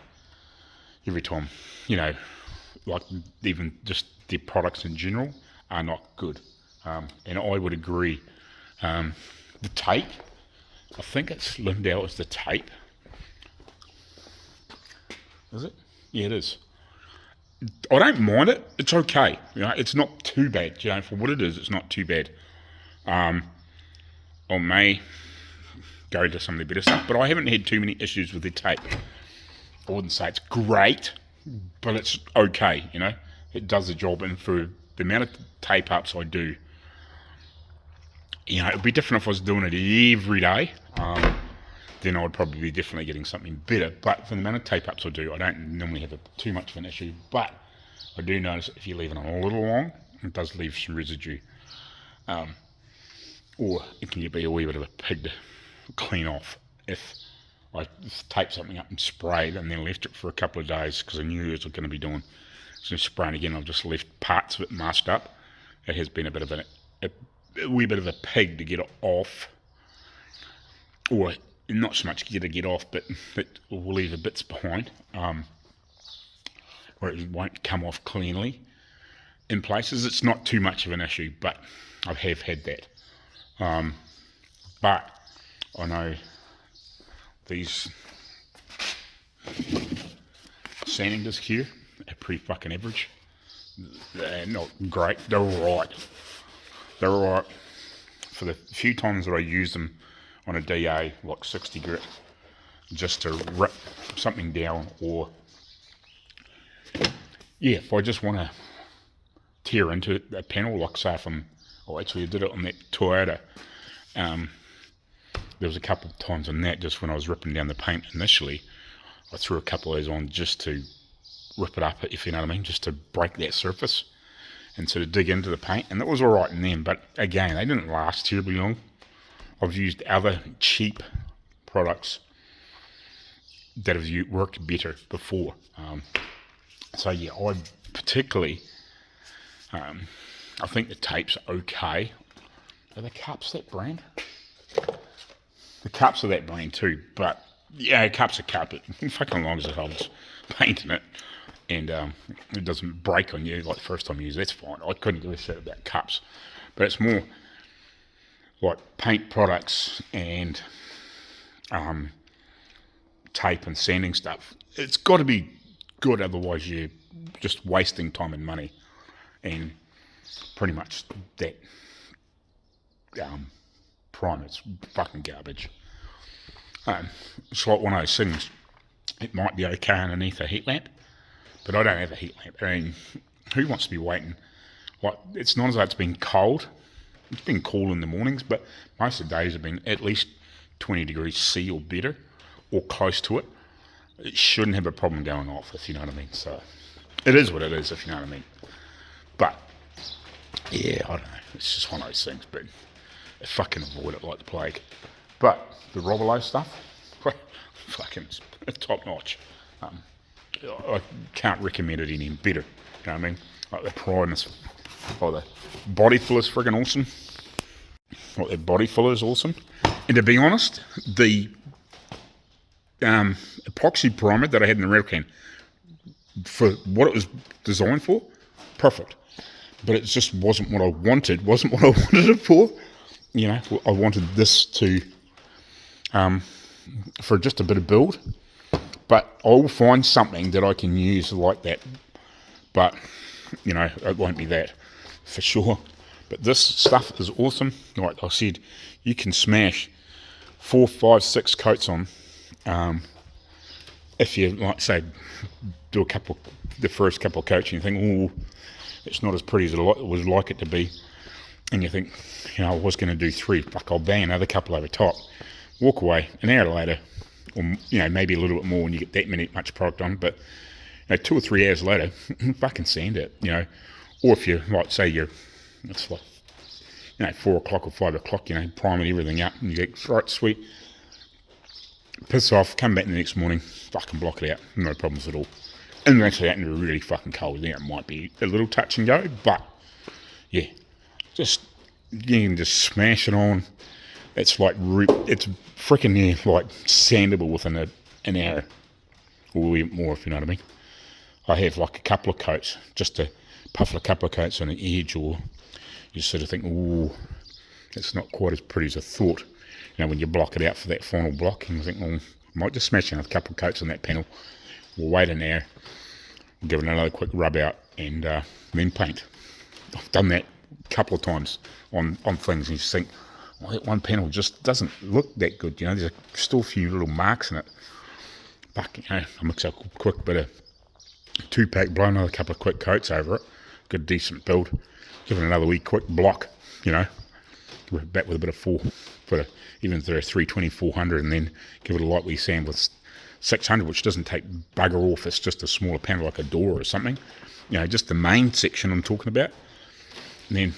Speaker 1: every time. Like even just their products in general are not good. And I would agree. The tape, I think it's Lindau is the tape. Is it? Yeah, it is. I don't mind it. It's okay. It's not too bad. For what it is, it's not too bad. I may go to some of the better stuff, but I haven't had too many issues with the tape. I wouldn't say it's great, but it's okay. It does the job, and for the amount of tape ups I do, it'd be different if I was doing it every day. Then I would probably be definitely getting something better. But for the amount of tape ups I do, I don't normally have too much of an issue. But I do notice if you leave it on a little long, it does leave some residue. Or it can be a wee bit of a pig to clean off. If I taped something up and sprayed and then left it for a couple of days, because I knew it was going to be doing some spraying again, I've just left parts of it masked up. It has been a bit of a wee bit of a pig to get it off. Or not so much get off, but it will leave the bits behind, or it won't come off cleanly. In places, it's not too much of an issue, but I have had that. But I know these sanding discs here are pretty fucking average. They're not great. They're alright. They're alright. For the few times that I use them on a DA, like 60 grit, just to rip something down, or if I just want to tear into a panel, like say if I did it on that Toyota. There was a couple of times on that, just when I was ripping down the paint initially, I threw a couple of those on just to rip it up, if you know what I mean, just to break that surface and sort of dig into the paint, and that was alright in them, but again, they didn't last terribly long. I've used other cheap products that have worked better before. So yeah, I particularly, I think the tape's okay. Are the cups that brand? The cups are that brand too, but yeah, a cup's a cup. Fucking long as it holds paint in it, and it doesn't break on you like the first time you use it, that's fine. I couldn't give a shit about cups, but it's more like paint products and tape and sanding stuff. It's got to be good, otherwise you're just wasting time and money. And pretty much that primer's fucking garbage. It's like one of those things. It might be okay underneath a heat lamp, but I don't have a heat lamp. I mean, who wants to be waiting? Like, it's not as though it's been cold. It's been cool in the mornings, but most of the days have been at least 20 degrees C or better, or close to it. It shouldn't have a problem going off, if you know what I mean. So it is what it is, if you know what I mean. But yeah, I don't know. It's just one of those things, but I fucking avoid it like the plague. But the Robolo stuff, fucking top notch. I can't recommend it any better. You know what I mean? Like the primeness, or the body fill is friggin' awesome. Like the body fill is awesome. And to be honest, the epoxy primer that I had in the red can, for what it was designed for, perfect. But it just wasn't what I wanted. Wasn't what I wanted it for. You know, I wanted this to for just a bit of build. But I'll find something that I can use like that. But you know, it won't be that for sure. But this stuff is awesome. Like I said, you can smash 4, 5, 6 coats on. If you, like say, do the first couple of coats and you think, oh, it's not as pretty as I would like it to be, and you think, I was going to do 3, fuck, I'll bang another couple over top, walk away, an hour later, or maybe a little bit more when you get that much product on, but 2 or 3 hours later, fucking sand it, or if you, like say it's like 4 o'clock or 5 o'clock, priming everything up, and you get, right, sweet, piss off, come back the next morning, fucking block it out, no problems at all. Unless it's happening to be really fucking cold, then it might be a little touch and go, but yeah, you can just smash it on. It's like, it's freaking like sandable within an hour, or even more, if you know what I mean. I have like a couple of coats, just to puff a couple of coats on the edge, or you sort of think, oh, it's not quite as pretty as I thought. When you block it out for that final block, and you think, I might just smash in a couple of coats on that panel. We'll wait an hour, we'll give it another quick rub out, and then paint. I've done that a couple of times on things, and you just think, that one panel just doesn't look that good. There's still a few little marks in it. But I mix up a quick bit of 2-pack, blow another couple of quick coats over it, good decent build, give it another wee quick block, back with a bit of even through a 320, 400, and then give it a light wee sand with 600, which doesn't take bugger off. It's just a smaller panel like a door or something. Just the main section I'm talking about. And then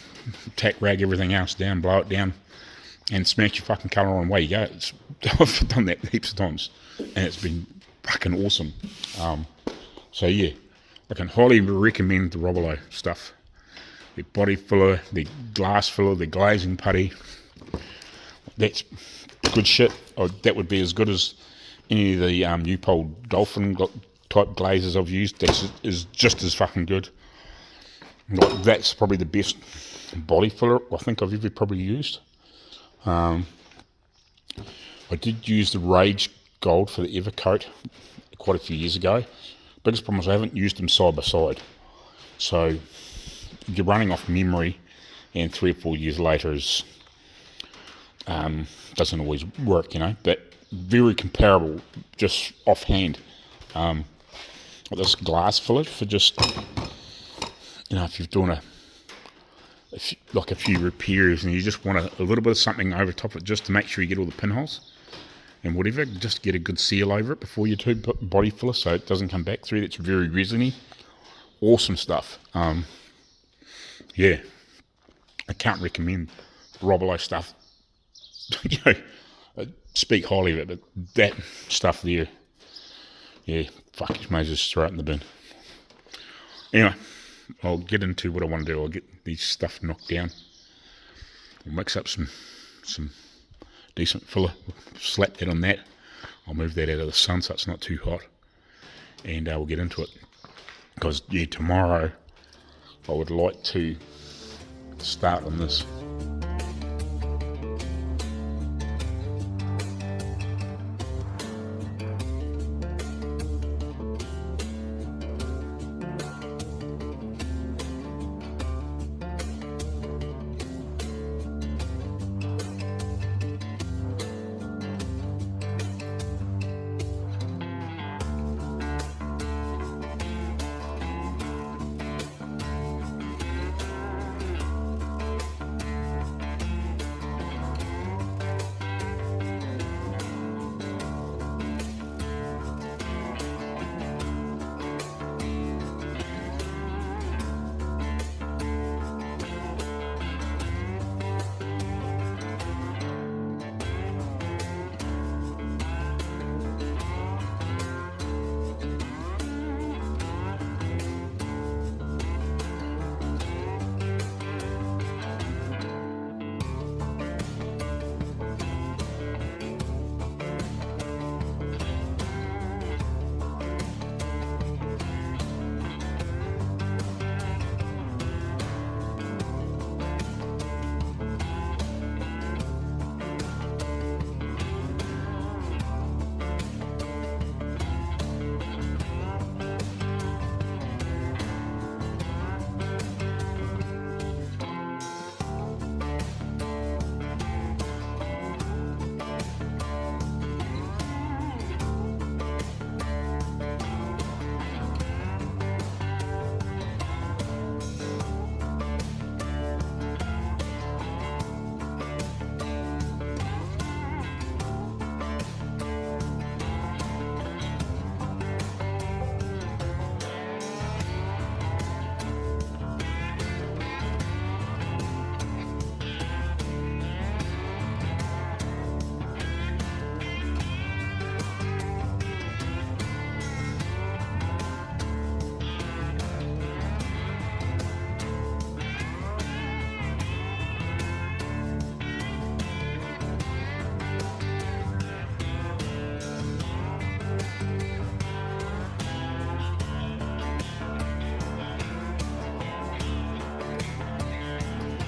Speaker 1: tack rag everything else down, blow it down, and smash your fucking colour on, away you go. I've done that heaps of times, and it's been fucking awesome. So yeah, I can highly recommend the Robolo stuff. The body filler, the glass filler, the glazing putty. That's good shit. That would be as good as any of the U-Pole Dolphin type glazes I've used. That is just as fucking good. That's probably the best body filler I think I've ever probably used. I did use the Rage Gold for the Evercoat quite a few years ago. Biggest problem is I haven't used them side by side. So you're running off memory, and 3 or 4 years later is doesn't always work, but very comparable just offhand. This glass filler for just, if you're doing a few repairs and you just want a little bit of something over top of it just to make sure you get all the pinholes and whatever, just get a good seal over it before you do body filler so it doesn't come back through. That's very resiny. Awesome stuff. Yeah, I can't recommend Robolo stuff. I speak highly of it, but that stuff there, yeah, fuck, you may as well just throw it in the bin. Anyway, I'll get into what I want to do. I'll get these stuff knocked down. I'll mix up some decent filler, slap that on that. I'll move that out of the sun so it's not too hot, and we'll get into it. Because, yeah, tomorrow I would like to start on this.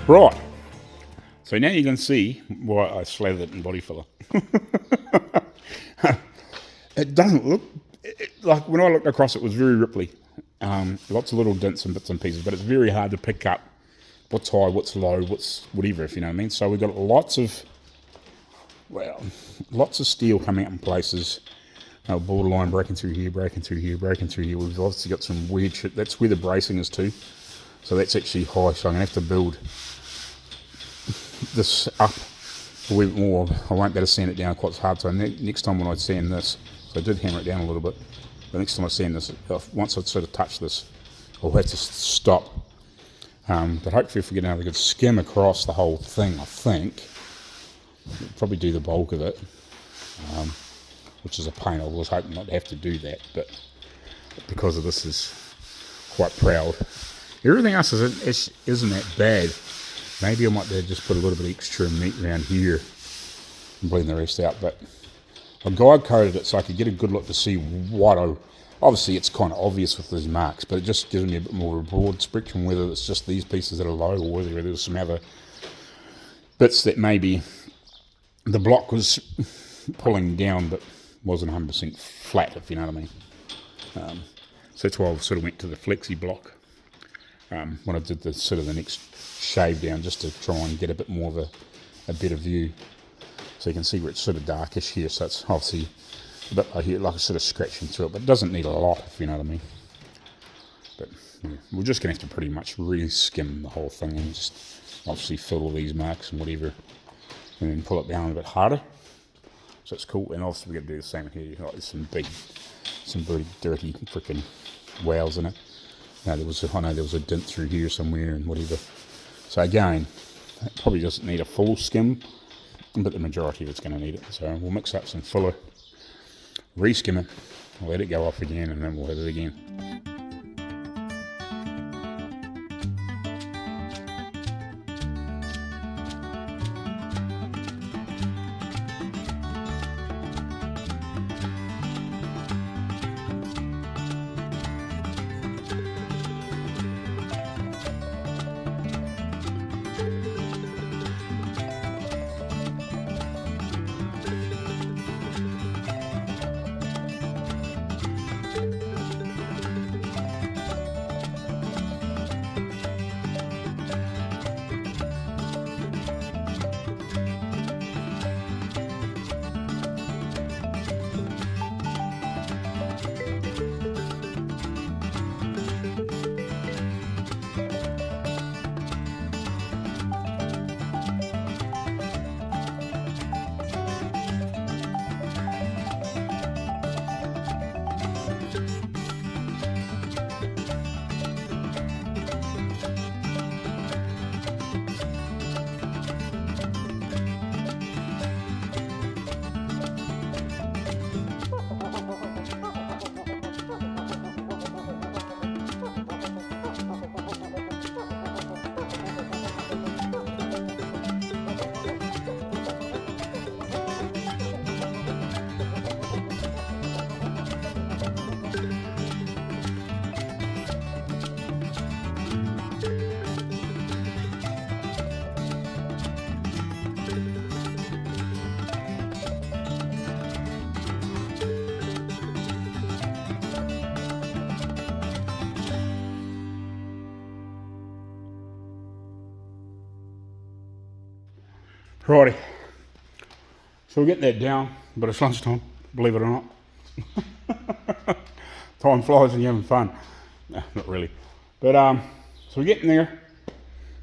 Speaker 1: Right, so now you can see why I slathered it in body filler. It doesn't look, like when I looked across it was very ripply. Lots of little dents and bits and pieces, but it's very hard to pick up what's high, what's low, what's whatever, if you know what I mean. So we've got lots of steel coming up in places. Borderline breaking through here, breaking through here, breaking through here. We've obviously got some weird shit. That's where the bracing is too. So that's actually high, so I'm going to have to build this up a wee bit more. I won't be able to sand it down quite as hard. So next time when I sand this, so I did hammer it down a little bit, but next time I sand this, once I sort of touch this, I'll have to stop. But hopefully if we get another good skim across the whole thing, I think, we'll probably do the bulk of it, which is a pain. I was hoping not to have to do that, but because of this is quite proud. Everything else isn't that bad. Maybe I might be able to just put a little bit of extra meat around here and blend the rest out, but I guide coded it so I could get a good look to see what obviously it's kind of obvious with these marks, but it just gives me a bit more of a broad spectrum, whether it's just these pieces that are low or whether there's some other bits that maybe the block was pulling down but wasn't 100% flat, if you know what I mean. So that's why I sort of went to the flexi block when I did the sort of the next shave down, just to try and get a bit more of a better view. So you can see where it's sort of darkish here, so it's obviously a bit like here, like a sort of scratching through it, but it doesn't need a lot, if you know what I mean. But yeah, we're just going to have to pretty much re-skim the whole thing and just obviously fill all these marks and whatever, and then pull it down a bit harder. So it's cool, and obviously we're going to do the same here. Like there's some very dirty freaking whales in it. I know there was a dent through here somewhere and whatever. So again, it probably doesn't need a full skim, but the majority of it's going to need it. So we'll mix up some filler, re-skim it, let it go off again, and then we'll hit it again. Righty, so we're getting that down, but it's lunchtime, believe it or not. Time flies when you're having fun. Nah, not really. But so we're getting there,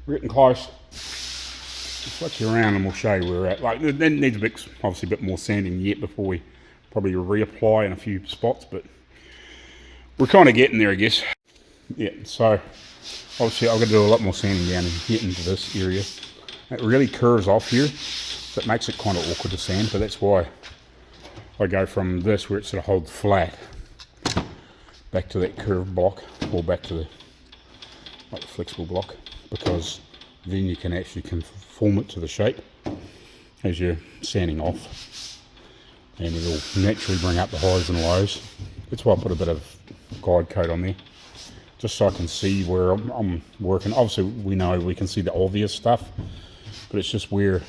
Speaker 1: we're getting close. I'll flick you around and we'll show you where we're at. Like, it needs a bit, obviously a bit more sanding yet before we probably reapply in a few spots, but we're kind of getting there, I guess. Yeah, so obviously I've got to do a lot more sanding down and get into this area. It really curves off here, so it makes it kind of awkward to sand, but that's why I go from this, where it sort of holds flat, back to that curved block, or back to the flexible block, because then you can actually conform it to the shape as you're sanding off, and it'll naturally bring up the highs and lows. That's why I put a bit of guide coat on there. just so I can see where I'm working. Obviously, we can see the obvious stuff, but it's just where,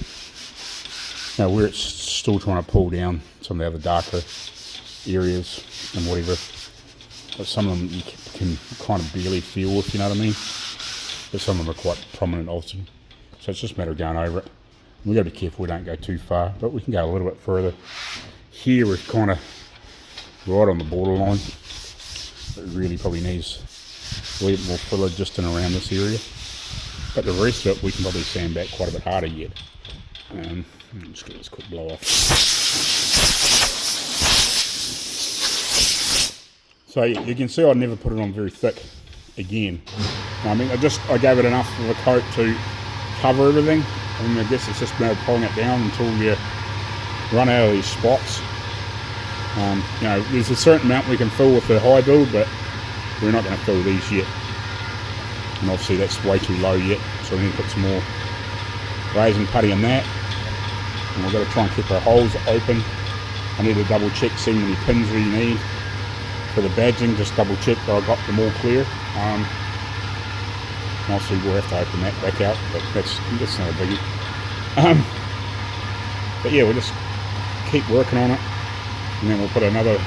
Speaker 1: where it's still trying to pull down some of the other darker areas and whatever. But some of them you can kind of barely feel, if you know what I mean. But some of them are quite prominent, obviously. So it's just a matter of going over it. We've got to be careful we don't go too far, but we can go a little bit further. Here we're kind of right on the borderline. It really probably needs a little bit more filler just in around this area. But the rest of it we can probably sand back quite a bit harder yet. Just get this quick blow off. So you can see I never put it on very thick again. I mean, I gave it enough of a coat to cover everything, and I guess it's just a matter of pulling it down until you run out of these spots. There's a certain amount we can fill with the high build, but we're not going to fill these yet. And obviously that's way too low yet, so we need to put some more raising putty in that. And we've got to try and keep our holes open. I need to double check, see how many pins we need for the badging, just double check that I got them all clear. Obviously we'll have to open that back out, but that's not a biggie. But yeah, we'll just keep working on it, and then we'll put another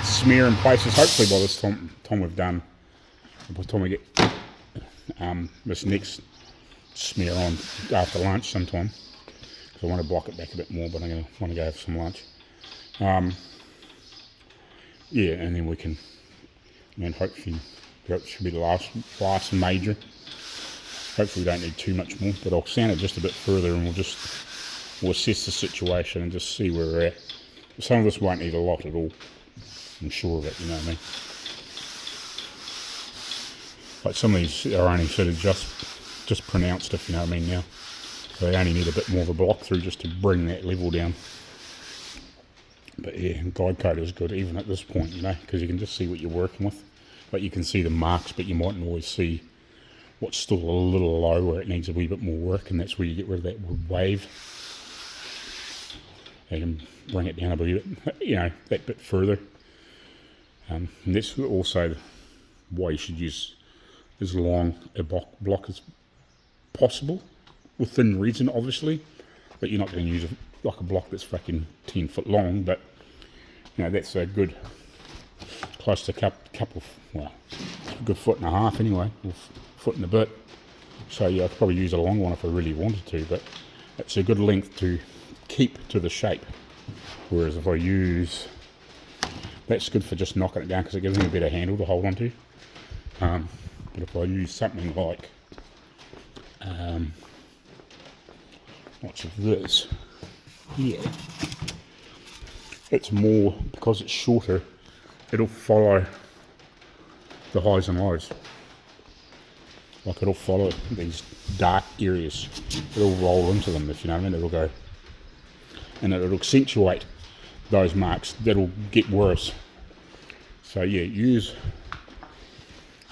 Speaker 1: smear in places. Hopefully by this time we've done, by the time we get this next smear on after lunch sometime, because I want to block it back a bit more, but I'm going to want to go have some lunch. Yeah, and then we can, and hopefully that should be the last major. Hopefully we don't need too much more, but I'll sand it just a bit further, and we'll assess the situation and just see where we're at. Some of this won't need a lot at all, I'm sure of it, you know what I mean. Like some of these are only sort of just pronounced, if you know what I mean now. So they only need a bit more of a block through just to bring that level down. But yeah, guide coat is good even at this point, you know, because you can just see what you're working with. But you can see the marks, but you mightn't always see what's still a little low where it needs a wee bit more work, and that's where you get rid of that wave. You can bring it down a bit, you know, that bit further. And that's also why you should use as long a block as possible, within reason obviously, but you're not going to use like a block that's fucking 10 foot long, but you know, that's a good, close to couple, well, a good foot and a half anyway, or foot and a bit. So yeah, I could probably use a long one if I really wanted to, but it's a good length to keep to the shape. Whereas if I use, that's good for just knocking it down because it gives me a better handle to hold on to. But if I use something like, what's this? Yeah, it's more, because it's shorter, it'll follow the highs and lows. Like it'll follow these dark areas. It'll roll into them, if you know what I mean. It'll go, and it'll accentuate those marks. That'll get worse. So yeah, use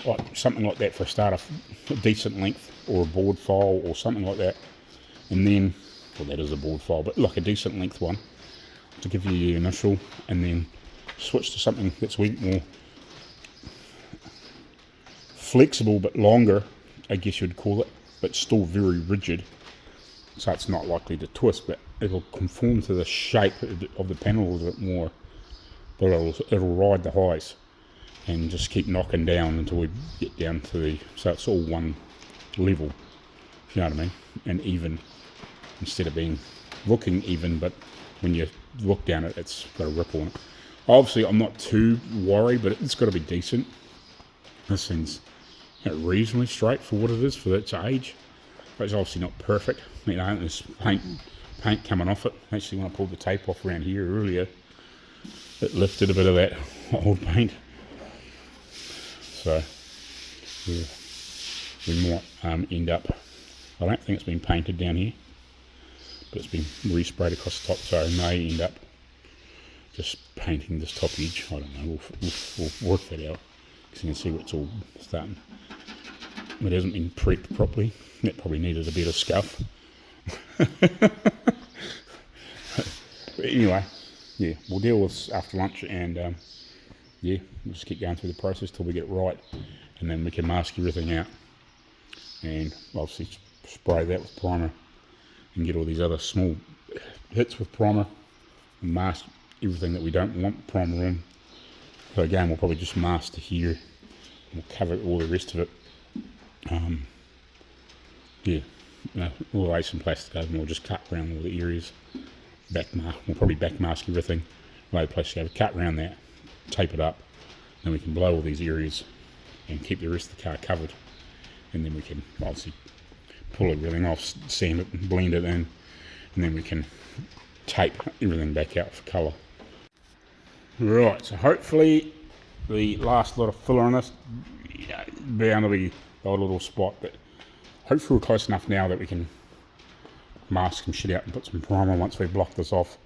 Speaker 1: like something like that for a starter, a decent length, or a board file or something like that. And then, well, that is a board file, but like a decent length one to give you your initial, and then switch to something that's a wee bit more flexible but longer, I guess you'd call it, but still very rigid, so it's not likely to twist, but it'll conform to the shape of the panel a little bit more, but it'll ride the highs and just keep knocking down until we get down to the, so it's all one level, if you know what I mean, and even, instead of being looking even, but when you look down it, it's got a ripple on it. Obviously I'm not too worried, but it's got to be decent. This thing's reasonably straight for what it is for its age, but it's obviously not perfect. You know, there's paint coming off it. Actually, when I pulled the tape off around here earlier, it lifted a bit of that old paint. So yeah, we might end up, I don't think it's been painted down here, but it's been resprayed across the top, so I may end up just painting this top edge. I don't know, we'll work that out, because you can see where it's all starting. It hasn't been prepped properly. That probably needed a bit of scuff. But anyway, yeah, we'll deal with this after lunch, and yeah, we'll just keep going through the process till we get it right. and then we can mask everything out, and obviously spray that with primer and get all these other small hits with primer and mask everything that we don't want primer on. So again, we'll probably just mask to here and we'll cover all the rest of it. Yeah, we'll lay some plastic over and we'll just cut around all the areas. We'll probably back mask everything, lay plastic over, cut around that, tape it up, then we can blow all these areas and keep the rest of the car covered, and then we can obviously pull everything off, sand it and blend it in, and then we can tape everything back out for colour. Right, so hopefully the last lot of filler on this, bound to be the odd little spot, but hopefully we're close enough now that we can mask some shit out and put some primer once we block this off.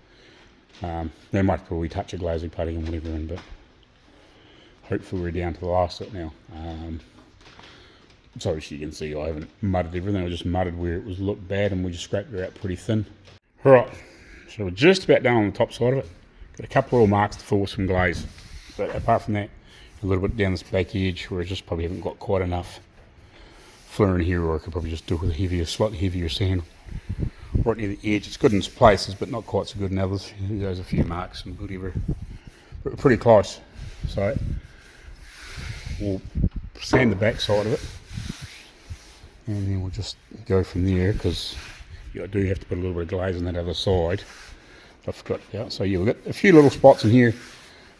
Speaker 1: There might probably touch a glazy putty and whatever in, but hopefully we're down to the last bit now. So as you can see, I haven't mudded everything, I just mudded where it was looked bad and we just scraped it out pretty thin. Right, so we're just about done on the top side of it. Got a couple of little marks to fill with some glaze, but apart from that, a little bit down this back edge where I just probably haven't got quite enough filler in here, or I could probably just do it with a slightly heavier sand right near the edge. It's good in some places, but not quite so good in others. There's a few marks and whatever, but we're pretty close. So we'll sand the back side of it, and then we'll just go from there, because I do have to put a little bit of glaze on that other side. I forgot about. So yeah, we've got a few little spots in here.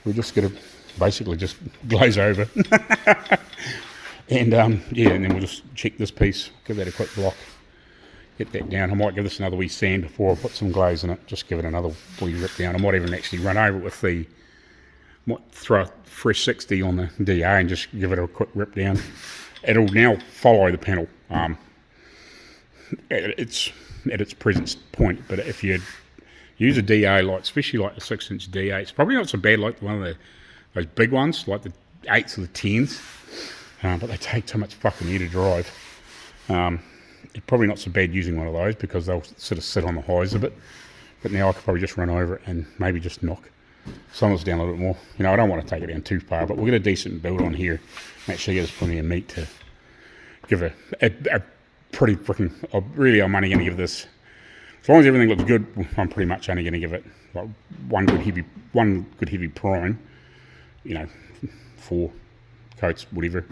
Speaker 1: We're just going to basically just glaze over. And yeah, and then we'll just check this piece, give that a quick block, get that down. I might give this another wee sand before I put some glaze in it, just give it another wee rip down. I might even actually run over it with might throw a fresh 60 on the DA and just give it a quick rip down. It'll now follow the panel at its present point, but if you use a DA, especially like a 6-inch DA, it's probably not so bad like one of those big ones, like the 8s or the 10s. But they take so much fucking air to drive. It's probably not so bad using one of those because they'll sort of sit on the highs a bit. But now I could probably just run over it and maybe just knock some of this down a little bit more. You know, I don't want to take it down too far, but we'll get a decent build on here. Make sure you get us plenty of meat to give a pretty freaking... I'm only going to give this... As long as everything looks good, I'm pretty much only going to give it like one good heavy prime. You know, 4 coats, whatever,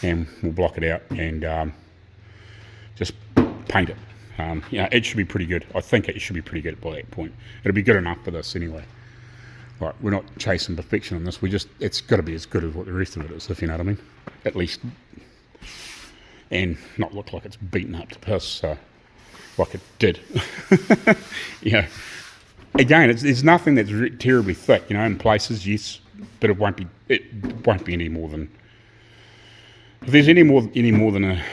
Speaker 1: and we'll block it out and just paint it. You know, it should be pretty good. I think it should be pretty good by that point. It'll be good enough for this anyway. Like, we're not chasing perfection on this. It's got to be as good as what the rest of it is, if you know what I mean. At least, and not look like it's beaten up to piss, like it did. You know, again, it's nothing that's terribly thick. You know, in places, yes. But it won't be any more than, if there's any more than a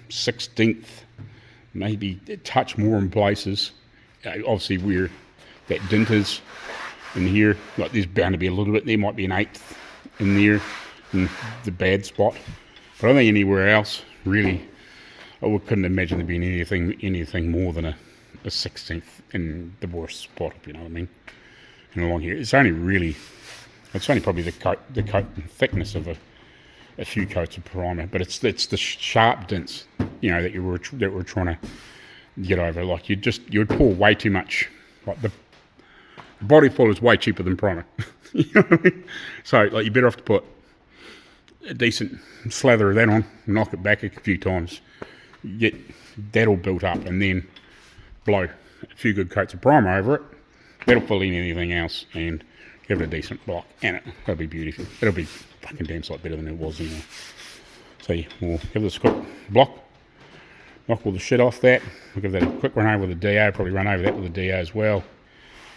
Speaker 1: 1/16, maybe a touch more in places. Obviously where that dint is in here, like there's bound to be a little bit, there might be an 1/8 in there, in the bad spot. But I don't think anywhere else, really, I couldn't imagine there being anything more than a 1/16 in the worst spot, if you know what I mean. And along here, it's only probably the coat and thickness of a few coats of primer, but it's the sharp dints, you know, that we're trying to get over. Like you would pour way too much. Like the body fill is way cheaper than primer. You know what I mean? So like you're better off to put a decent slather of that on, knock it back a few times, get that all built up, and then blow a few good coats of primer over it. That'll fill in anything else and give it a decent block, and it'll be beautiful. It'll be fucking damn sight better than it was anyway. So yeah, we'll give this a quick block, knock all the shit off that. We'll give that a quick run over with the DA, probably run over that with the DA as well.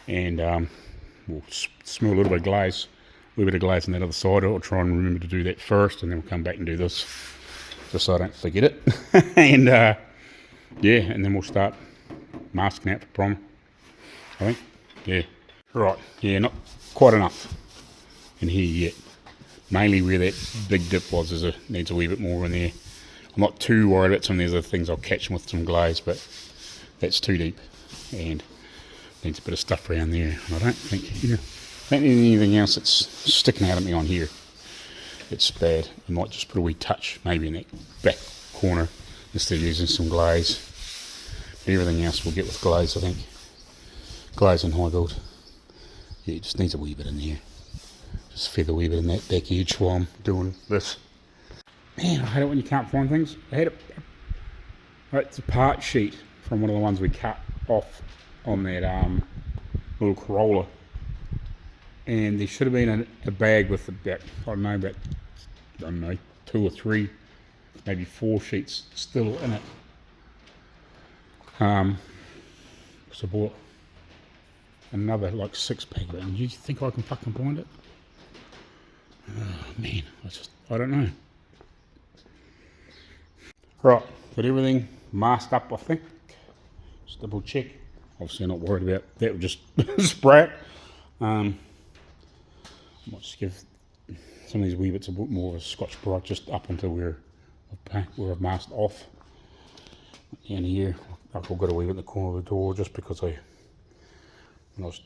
Speaker 1: And we'll smell a little bit of glaze, a little bit of glaze on that other side. I'll try and remember to do that first, and then we'll come back and do this, just so I don't forget it. And yeah, and then we'll start masking out for primer, I think. Yeah, right, yeah, not quite enough in here yet. Mainly where that big dip was, needs a wee bit more in there. I'm not too worried about some of these other things I'll catch with some glaze, but that's too deep and needs a bit of stuff around there. And I don't think, yeah, Don't need anything else that's sticking out at me on here. It's bad. I might just put a wee touch maybe in that back corner instead of using some glaze. But everything else we'll get with glaze, I think. Glaze and high build. Yeah, it just needs a wee bit in there. Just feather a wee bit in that back edge while I'm doing this. Man, I hate it when you can't find things. I had it's a part sheet from one of the ones we cut off on that little Corolla. And there should have been a bag with about, I don't know, 2 or 3, maybe 4 sheets still in it. So I bought another like 6-pack of it. And you think I can fucking find it? Oh man, I don't know. Right, got everything masked up, I think. Just double check. Obviously not worried about that, we'll just spray it. I might just give some of these wee bits a bit more of a Scotch-Brite just up until where I've masked off. And here, I've got a wee bit in the corner of the door just because when I was,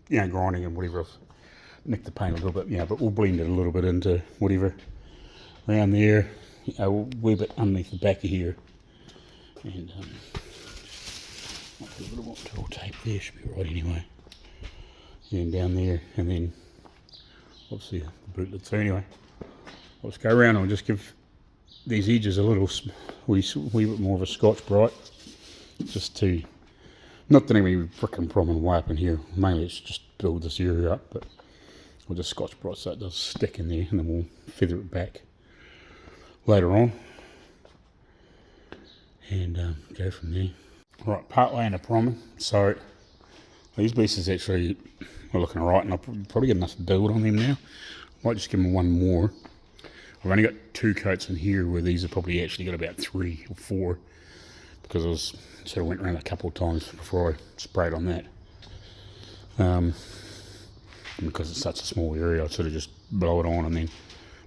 Speaker 1: grinding and whatever, I've nicked the paint a little bit, but we'll blend it a little bit into whatever around there, a wee bit underneath the back of here. And might put a little more tool tape there, should be right anyway. And down there, and then obviously the bootlet. So anyway, I'll just go around and I'll just give these edges a little wee bit more of a Scotch-Brite, just to, not that any frickin' problem way up in here, mainly it's just build this area up, but we'll just Scotch-Brite so it does stick in there, and then we'll feather it back later on, and go from there. Right, part way into priming, so these pieces actually are looking alright, and I'll probably get enough build on them now. I might just give them one more. I've only got 2 coats in here, where these have probably actually got about 3 or 4, because I was sort of went around a couple of times before I sprayed on that. And because it's such a small area, I sort of just blow it on and then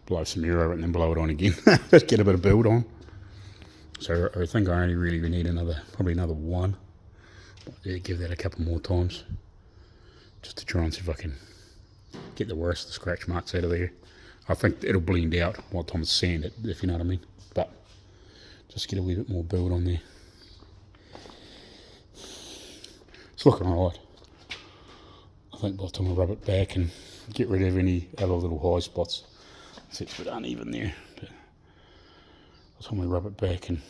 Speaker 1: blow some air over it and then blow it on again. Just get a bit of build on. So I think I only really need probably another 1. Yeah, give that a couple more times, just to try and see if I can get the worst of the scratch marks out of there. I think it'll blend out by the time it's sand it, if you know what I mean. But just get a wee bit more build on there. It's looking alright. I think by the time I rub it back and get rid of any other little high spots, it's a bit uneven there. But by the time we rub it back and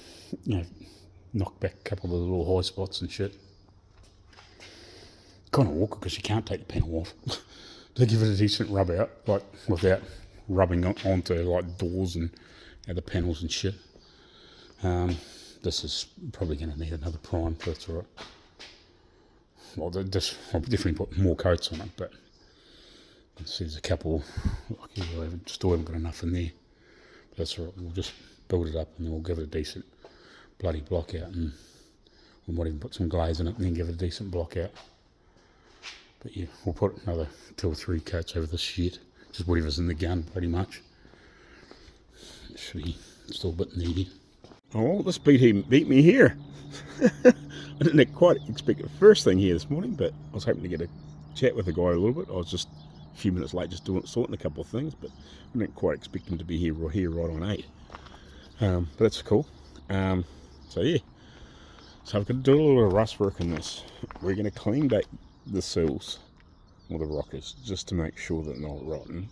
Speaker 1: knock back a couple of the little high spots and shit. Kind of awkward because you can't take the panel off to give it a decent rub out, like without rubbing onto like doors and other panels and shit. This is probably going to need another prime, but that's alright. Well, I'll definitely put more coats on it, but see, there's a couple, like, still haven't got enough in there. But that's alright, we'll just build it up and then we'll give it a decent bloody block out, and we might even put some glaze in it and then give it a decent block out. But yeah, we'll put another 2 or 3 coats over this shit, just whatever's in the gun pretty much. It should be still a bit needy. Oh, this beat me here. I didn't quite expect the first thing here this morning, but I was hoping to get a chat with the guy a little bit. I was just a few minutes late, just sorting a couple of things, but I didn't quite expect him to be here right on 8. But that's cool. So yeah, so I've got to do a little bit of rust work in this. We're going to clean back the seals, or the rockers, just to make sure that they're not rotten,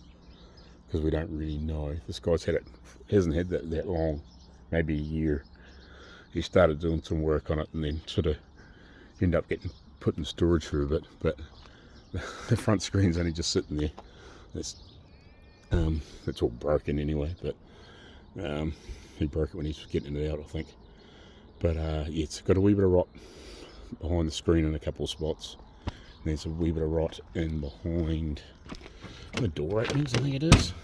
Speaker 1: because we don't really know. This guy's hasn't had that long, maybe a year. He started doing some work on it and then sort of ended up getting put in storage for a bit, but the front screen's only just sitting there. It's all broken anyway, but he broke it when he was getting it out, I think. But yeah, it's got a wee bit of rot behind the screen in a couple of spots. And there's a wee bit of rot in behind the door openings, I think it is.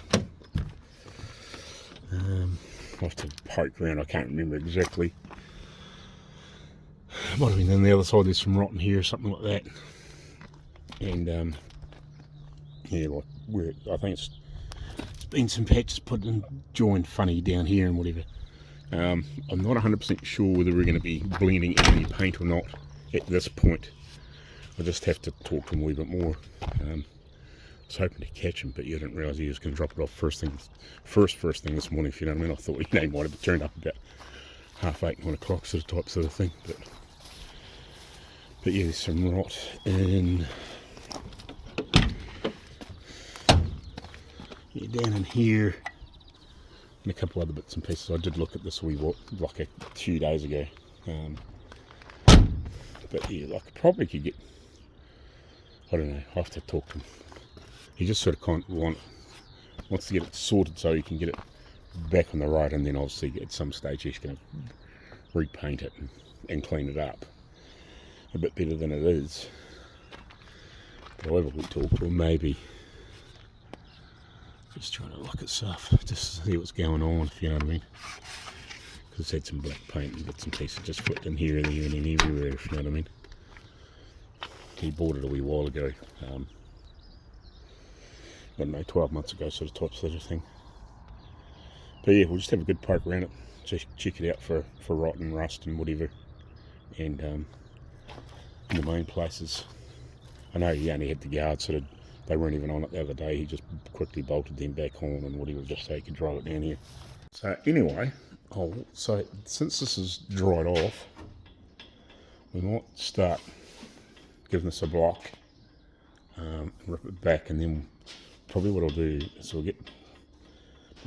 Speaker 1: I'll have to poke around, I can't remember exactly. Might have been on the other side, there's some rot in here, something like that. And yeah, like where I think it's been some patches put in, joined funny down here and whatever. I'm not 100% sure whether we're going to be blending in any paint or not at this point. I just have to talk to him a wee bit more. was hoping to catch him, but you didn't realise he was going to drop it off first thing this morning, if you know what I mean. I thought he might have turned up about 8:30, 9 o'clock sort of thing. But yeah, there's some rot in, yeah, down in here, and a couple other bits and pieces. I did look at this wee like a few days ago, but yeah, like probably could get, I don't know, I have to talk to him. He just sort of wants to get it sorted so he can get it back on the road, and then obviously at some stage he's going to repaint it and clean it up a bit better than it is. But however, we talk to him, maybe just trying to look at stuff just to see what's going on, if you know what I mean. Because it's had some black paint and bits and pieces just flipped in here and there and then everywhere, if you know what I mean. He bought it a wee while ago, I don't know, 12 months ago, sort of thing. But yeah, we'll just have a good poke around it, just check it out for rot and rust and whatever. And in the main places, I know he only had the guard they weren't even on it the other day. He just quickly bolted them back on and whatever, just so he could drive it down here. So anyway, so since this is dried off, we might start giving this a block, rip it back, and then probably what I'll do is I'll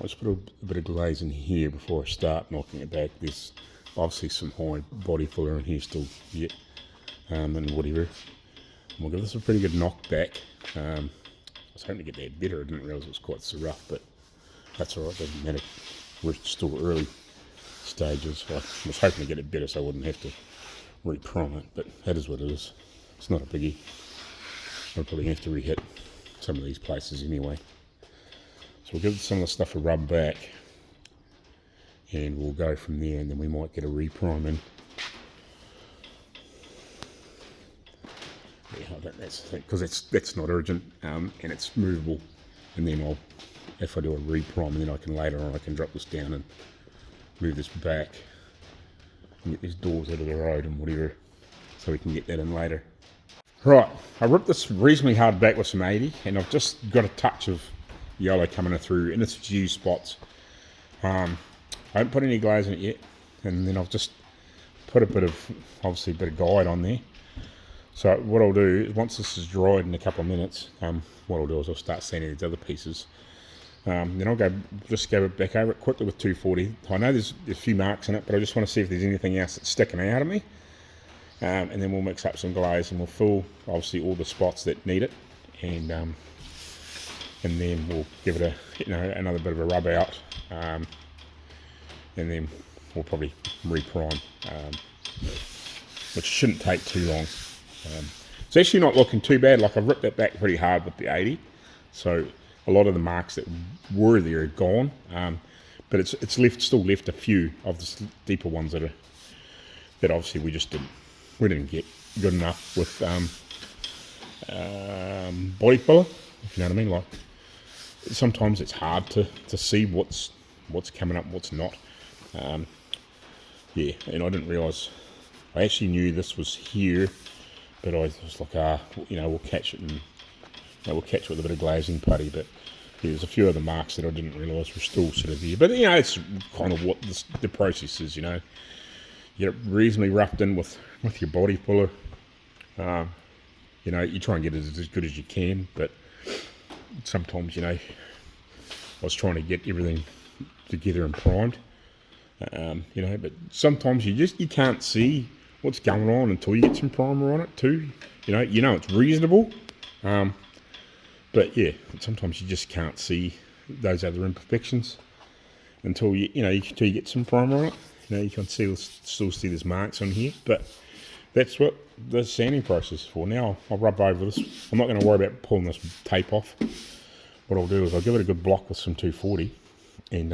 Speaker 1: just put a bit of glaze in here before I start knocking it back. There's obviously some high body filler in here still yet, and whatever. And we'll give this a pretty good knock back. I was hoping to get that better. I didn't realise it was quite so rough, but that's alright, doesn't matter. We're still early stages. I was hoping to get it better so I wouldn't have to re-prime it, but that is what it is. It's not a biggie. I'll probably have to re-hit some of these places anyway. So we'll give some of the stuff a rub back, and we'll go from there, and then we might get a re-prime in. Yeah, I think that's the thing, because that's not urgent, and it's movable. And then if I do a re-prime, then I can later on, I can drop this down and move this back and get these doors out of the road and whatever, so we can get that in later. Right, I ripped this reasonably hard back with some 80, and I've just got a touch of yellow coming through in its few spots. I haven't put any glaze in it yet, and then I've just put a bit of guide on there. So what I'll do is, once this is dried in a couple of minutes, what I'll do is I'll start sanding these other pieces. Then I'll just go back over it quickly with 240. I know there's a few marks in it, but I just want to see if there's anything else that's sticking out of me. And then we'll mix up some glaze, and we'll fill obviously all the spots that need it, and then we'll give it another bit of a rub out, and then we'll probably re-prime, which shouldn't take too long. It's actually not looking too bad. Like, I've ripped that back pretty hard with the 80, so a lot of the marks that were there are gone, but it's still left a few of the deeper ones that obviously we didn't get good enough with body filler, if you know what I mean. Like, sometimes it's hard to see what's coming up and what's not. Yeah, and I didn't realise. I actually knew this was here, but I was like, we'll catch it, and we'll catch it with a bit of glazing putty. But yeah, there's a few other marks that I didn't realise were still sort of there. But it's kind of what the process is. You get it reasonably roughed in with your body filler. You try and get it as good as you can, but sometimes, I was trying to get everything together and primed, but sometimes you can't see what's going on until you get some primer on it too. It's reasonable, but yeah, sometimes you just can't see those other imperfections until you get some primer on it. You can still see there's marks on here, but that's what the sanding process is for. Now I'll rub over this. I'm not going to worry about pulling this tape off. What I'll do is I'll give it a good block with some 240, and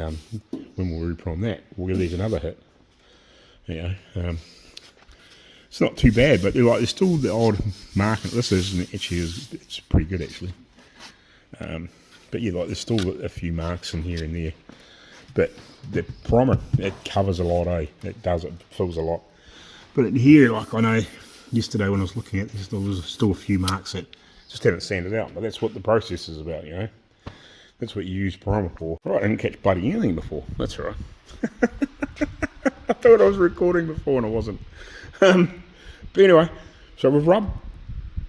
Speaker 1: when we'll re-prime that, we'll give these another hit. It's not too bad, but there's still the odd mark. This it's pretty good actually. But yeah, there's still a few marks in here and there. But the primer, it covers a lot, It fills a lot. But in here, I know yesterday when I was looking at this, there was still a few marks that Just haven't sanded out, but that's what the process is about, you know. That's what you use primer for. Right, I didn't catch bloody anything before. That's right. I thought I was recording before and I wasn't. But anyway, so we've rubbed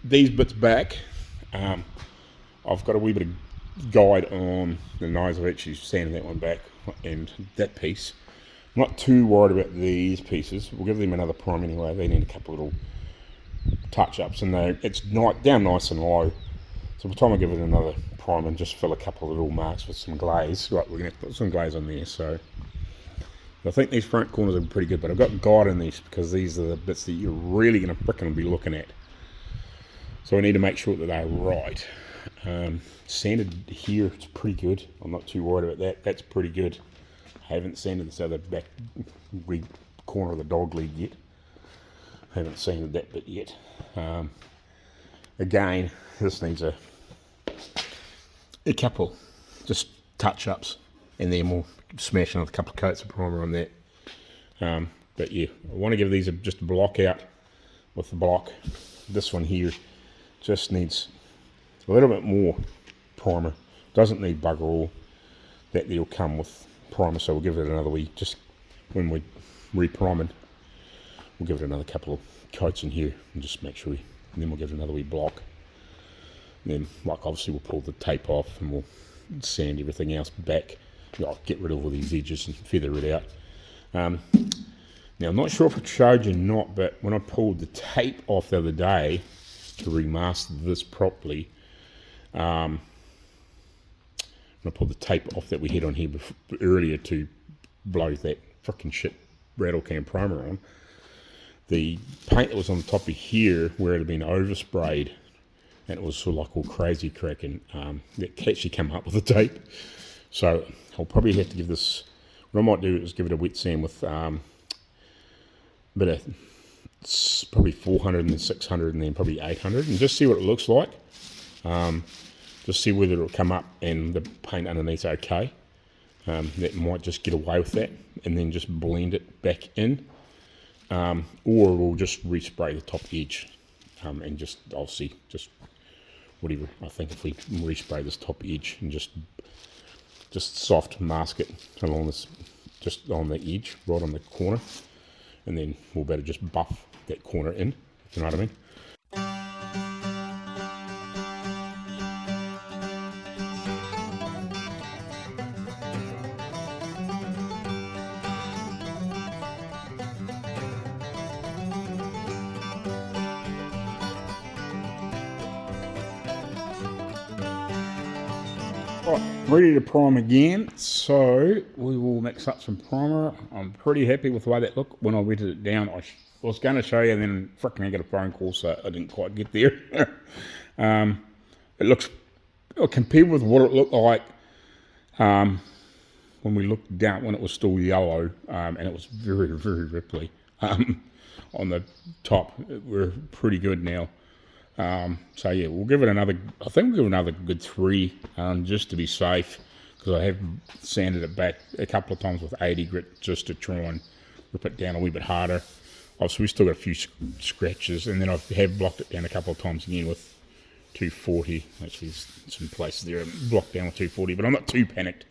Speaker 1: these bits back. I've got a wee bit of guide on the nose. I've actually sanded that one back and that piece. I'm not too worried about these pieces. We'll give them another prime anyway. They need a couple of little touch-ups, and it's not down nice and low. So by the time I give it another prime and just fill a couple of little marks with some glaze, right, we're going to put some glaze on there. So I think these front corners are pretty good, but I've got guide in these because these are the bits that you're really going to frickin' be looking at. So I need to make sure that they're right. Sanded here, it's pretty good. I'm not too worried about that. That's pretty good. I haven't sanded this other back corner of the dog leg yet. I haven't sanded that bit yet. Again, this needs a couple just touch-ups, and then we'll smash another couple of coats of primer on that. But yeah, I want to give these just a block out with the block. This one here just needs a little bit more primer. Doesn't need bugger all. That will come with primer, so we'll give it another wee, just when we re-priming, we'll give it another couple of coats in here and just make sure and then we'll give it another wee block. And then, like, obviously we'll pull the tape off and we'll sand everything else back. I'll get rid of all these edges and feather it out. Now I'm not sure if it showed you or not, but when I pulled the tape off the other day to remaster this properly, when I pulled the tape off that we had on here earlier to blow that frickin' shit rattle can primer on, the paint that was on the top of here where it had been oversprayed and it was sort of like all crazy cracking, that actually came up with the tape. So I'll probably have to give this, what I might do is give it a wet sand with a bit of probably 400 and then 600 and then probably 800 and just see what it looks like. Just see whether it'll come up and the paint underneath's okay. That might just get away with that and then just blend it back in. Or we'll just respray the top edge and just, I'll see, just whatever. I think if we respray this top edge and just soft mask it along this, just on the edge, right on the corner, and then we'll better just buff that corner in, if you know what I mean. Right, ready to prime again, so we will mix up some primer. I'm pretty happy with the way that looked. When I wetted it down, I was going to show you, and then frickin' I got a phone call, so I didn't quite get there. It looks, compared with what it looked like when we looked down, when it was still yellow, and it was very, very ripply on the top. We're pretty good now. So yeah, we'll give it another, I think we'll give it another good 3, just to be safe, because I have sanded it back a couple of times with 80 grit just to try and rip it down a wee bit harder. Obviously we still got a few scratches, and then I have blocked it down a couple of times again with 240. Actually there's some places there blocked down with 240, but I'm not too panicked.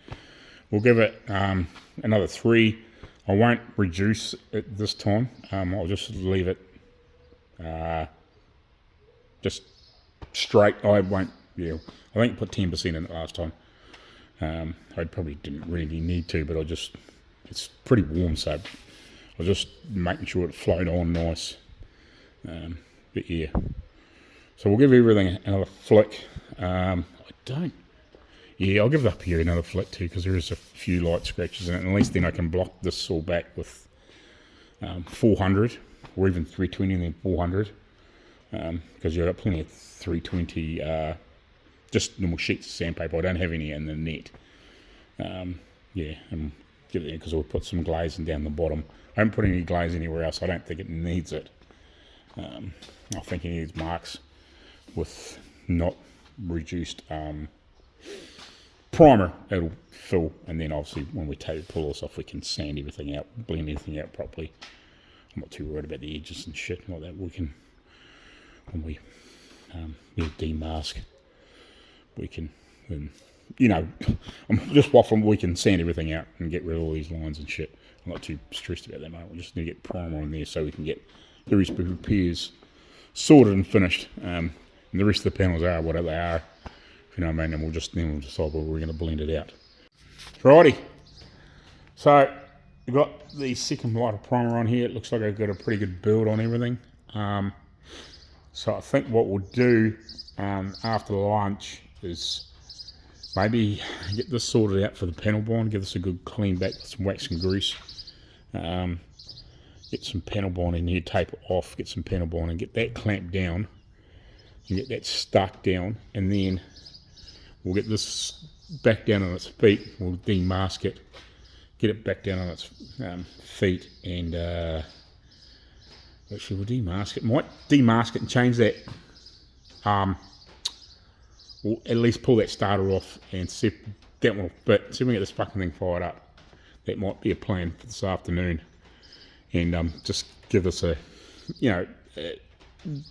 Speaker 1: We'll give it another 3. I won't reduce it this time. I'll just leave it just straight. I won't, yeah, I think I put 10% in it last time. I probably didn't really need to, but it's pretty warm, so I was just making sure it flowed on nice. But yeah, so we'll give everything another flick. I'll give it up here another flick too, because there is a few light scratches in it, and at least then I can block this all back with 400 or even 320 and then 400. Because you've got plenty of 320 just normal sheets of sandpaper. I don't have any in the net. Yeah, and give it, because we'll put some glazing down the bottom. I haven't put any glaze anywhere else. I don't think it needs it. I think it needs marks with not reduced primer. It'll fill, and then obviously when we pull this off, we can sand everything out, blend everything out properly. I'm not too worried about the edges and shit like that. We can, when we demask. We can, you know, I'm just waffling. We can sand everything out and get rid of all these lines and shit. I'm not too stressed about that, mate. We just need to get primer on there so we can get the rest of the repairs sorted and finished. And the rest of the panels are whatever they are. You know what I mean? And we'll decide where we're going to blend it out. Righty. So we've got the second light of primer on here. It looks like I've got a pretty good build on everything. So I think what we'll do after lunch is maybe get this sorted out for the panel bond, give this a good clean back with some wax and grease. Get some panel bond in here, tape it off, get some panel bond and get that clamped down and get that stuck down, and then we'll get this back down on its feet. We'll demask it, get it back down on its feet, and actually we'll demask it. Might demask it and change that. We'll at least pull that starter off and see if that one will fit. See if we can get this fucking thing fired up. That might be a plan for this afternoon. And just give us a, you know,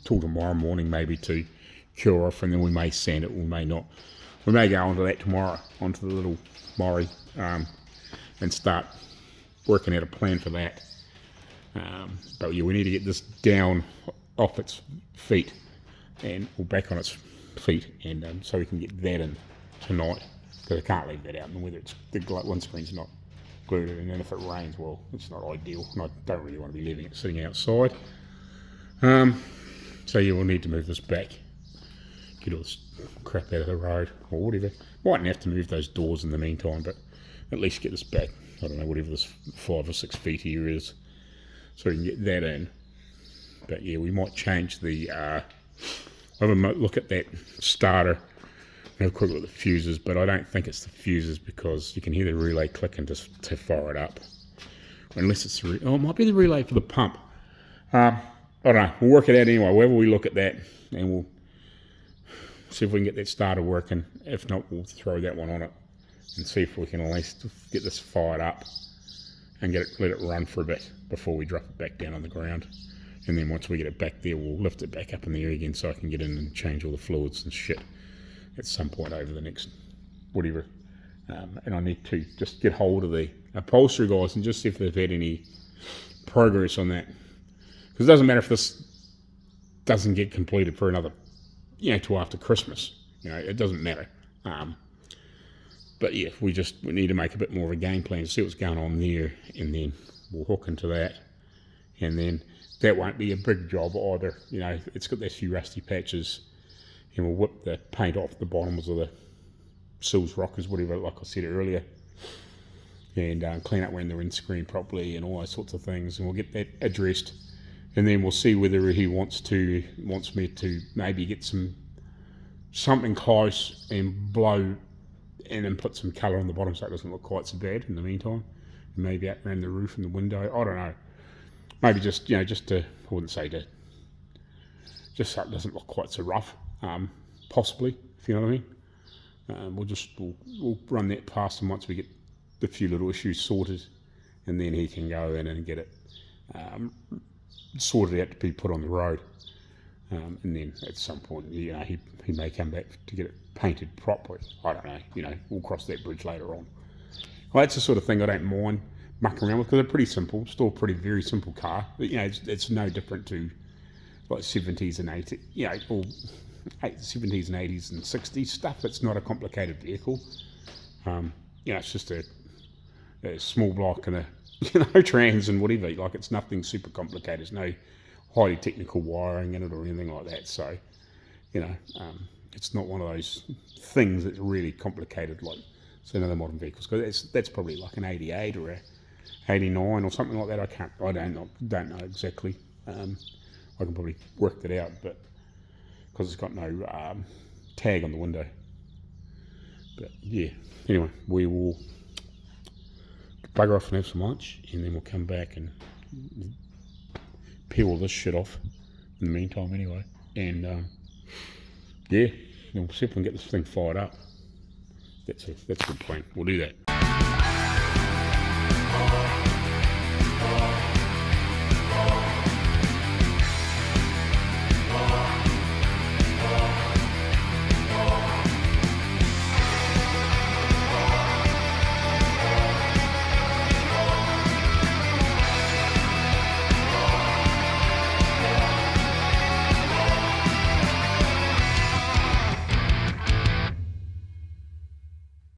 Speaker 1: till tomorrow morning maybe to cure off, and then we may sand it, we may not. We may go onto that tomorrow, onto the little Mori, and start working out a plan for that. But yeah, we need to get this down off its feet and or back on its feet, and so we can get that in tonight, because I can't leave that out in the weather. It's the windscreen's not glued, and then if it rains, well, it's not ideal, and I don't really want to be leaving it sitting outside. So yeah, we'll need to move this back, get all this crap out of the road or whatever. Mightn't have to move those doors in the meantime, but at least get this back, I don't know, whatever this 5 or 6 feet here is, so we can get that in. But yeah, we might change the have a look at that starter, have a quick look at the fuses, but I don't think it's the fuses, because you can hear the relay clicking to fire it up. Unless it's it might be the relay for the pump. I don't know, we'll work it out anyway. Wherever we look at that, and we'll see if we can get that starter working. If not, we'll throw that one on it and see if we can at least get this fired up and let it run for a bit before we drop it back down on the ground. And then once we get it back there, we'll lift it back up in the air again, so I can get in and change all the fluids and shit at some point over the next whatever. And I need to just get hold of the upholstery guys and just see if they've had any progress on that. Because it doesn't matter if this doesn't get completed for another, you know, till after Christmas. You know, it doesn't matter. But yeah, we need to make a bit more of a game plan, see what's going on there, and then we'll hook into that. And then that won't be a big job either. You know, it's got those few rusty patches, and we'll whip the paint off the bottoms of the sills, rockers, whatever, like I said earlier, and clean up around the windscreen properly and all those sorts of things, and we'll get that addressed. And then we'll see whether he wants me to maybe get something close and blow and then put some colour on the bottom so it doesn't look quite so bad in the meantime. And maybe out around the roof and the window, I don't know. Maybe just, you know, just to, I wouldn't say to, just so it doesn't look quite so rough, possibly, if you know what I mean. We'll run that past him once we get the few little issues sorted, and then he can go in and get it sorted out to be put on the road. And then at some point, you know, he may come back to get it painted properly. I don't know, you know, we'll cross that bridge later on. Well, that's the sort of thing I don't mind mucking around with, because they're pretty simple, still a pretty very simple car. But, you know, it's no different to like 70s and 80s, you know, or 70s and 80s and 60s stuff. It's not a complicated vehicle. You know, it's just a small block and a, you know, trans and whatever. Like, it's nothing super complicated. There's no highly technical wiring in it or anything like that. So, you know, it's not one of those things that's really complicated like some other modern vehicles. Because that's probably like an 88 or a 89 or something like that. I don't know exactly. I can probably work that out, but because it's got no tag on the window. But yeah, anyway, we will bugger off and have some lunch, and then we'll come back and peel all this shit off in the meantime anyway. And yeah, we'll see if we can get this thing fired up. That's a good plan. We'll do that.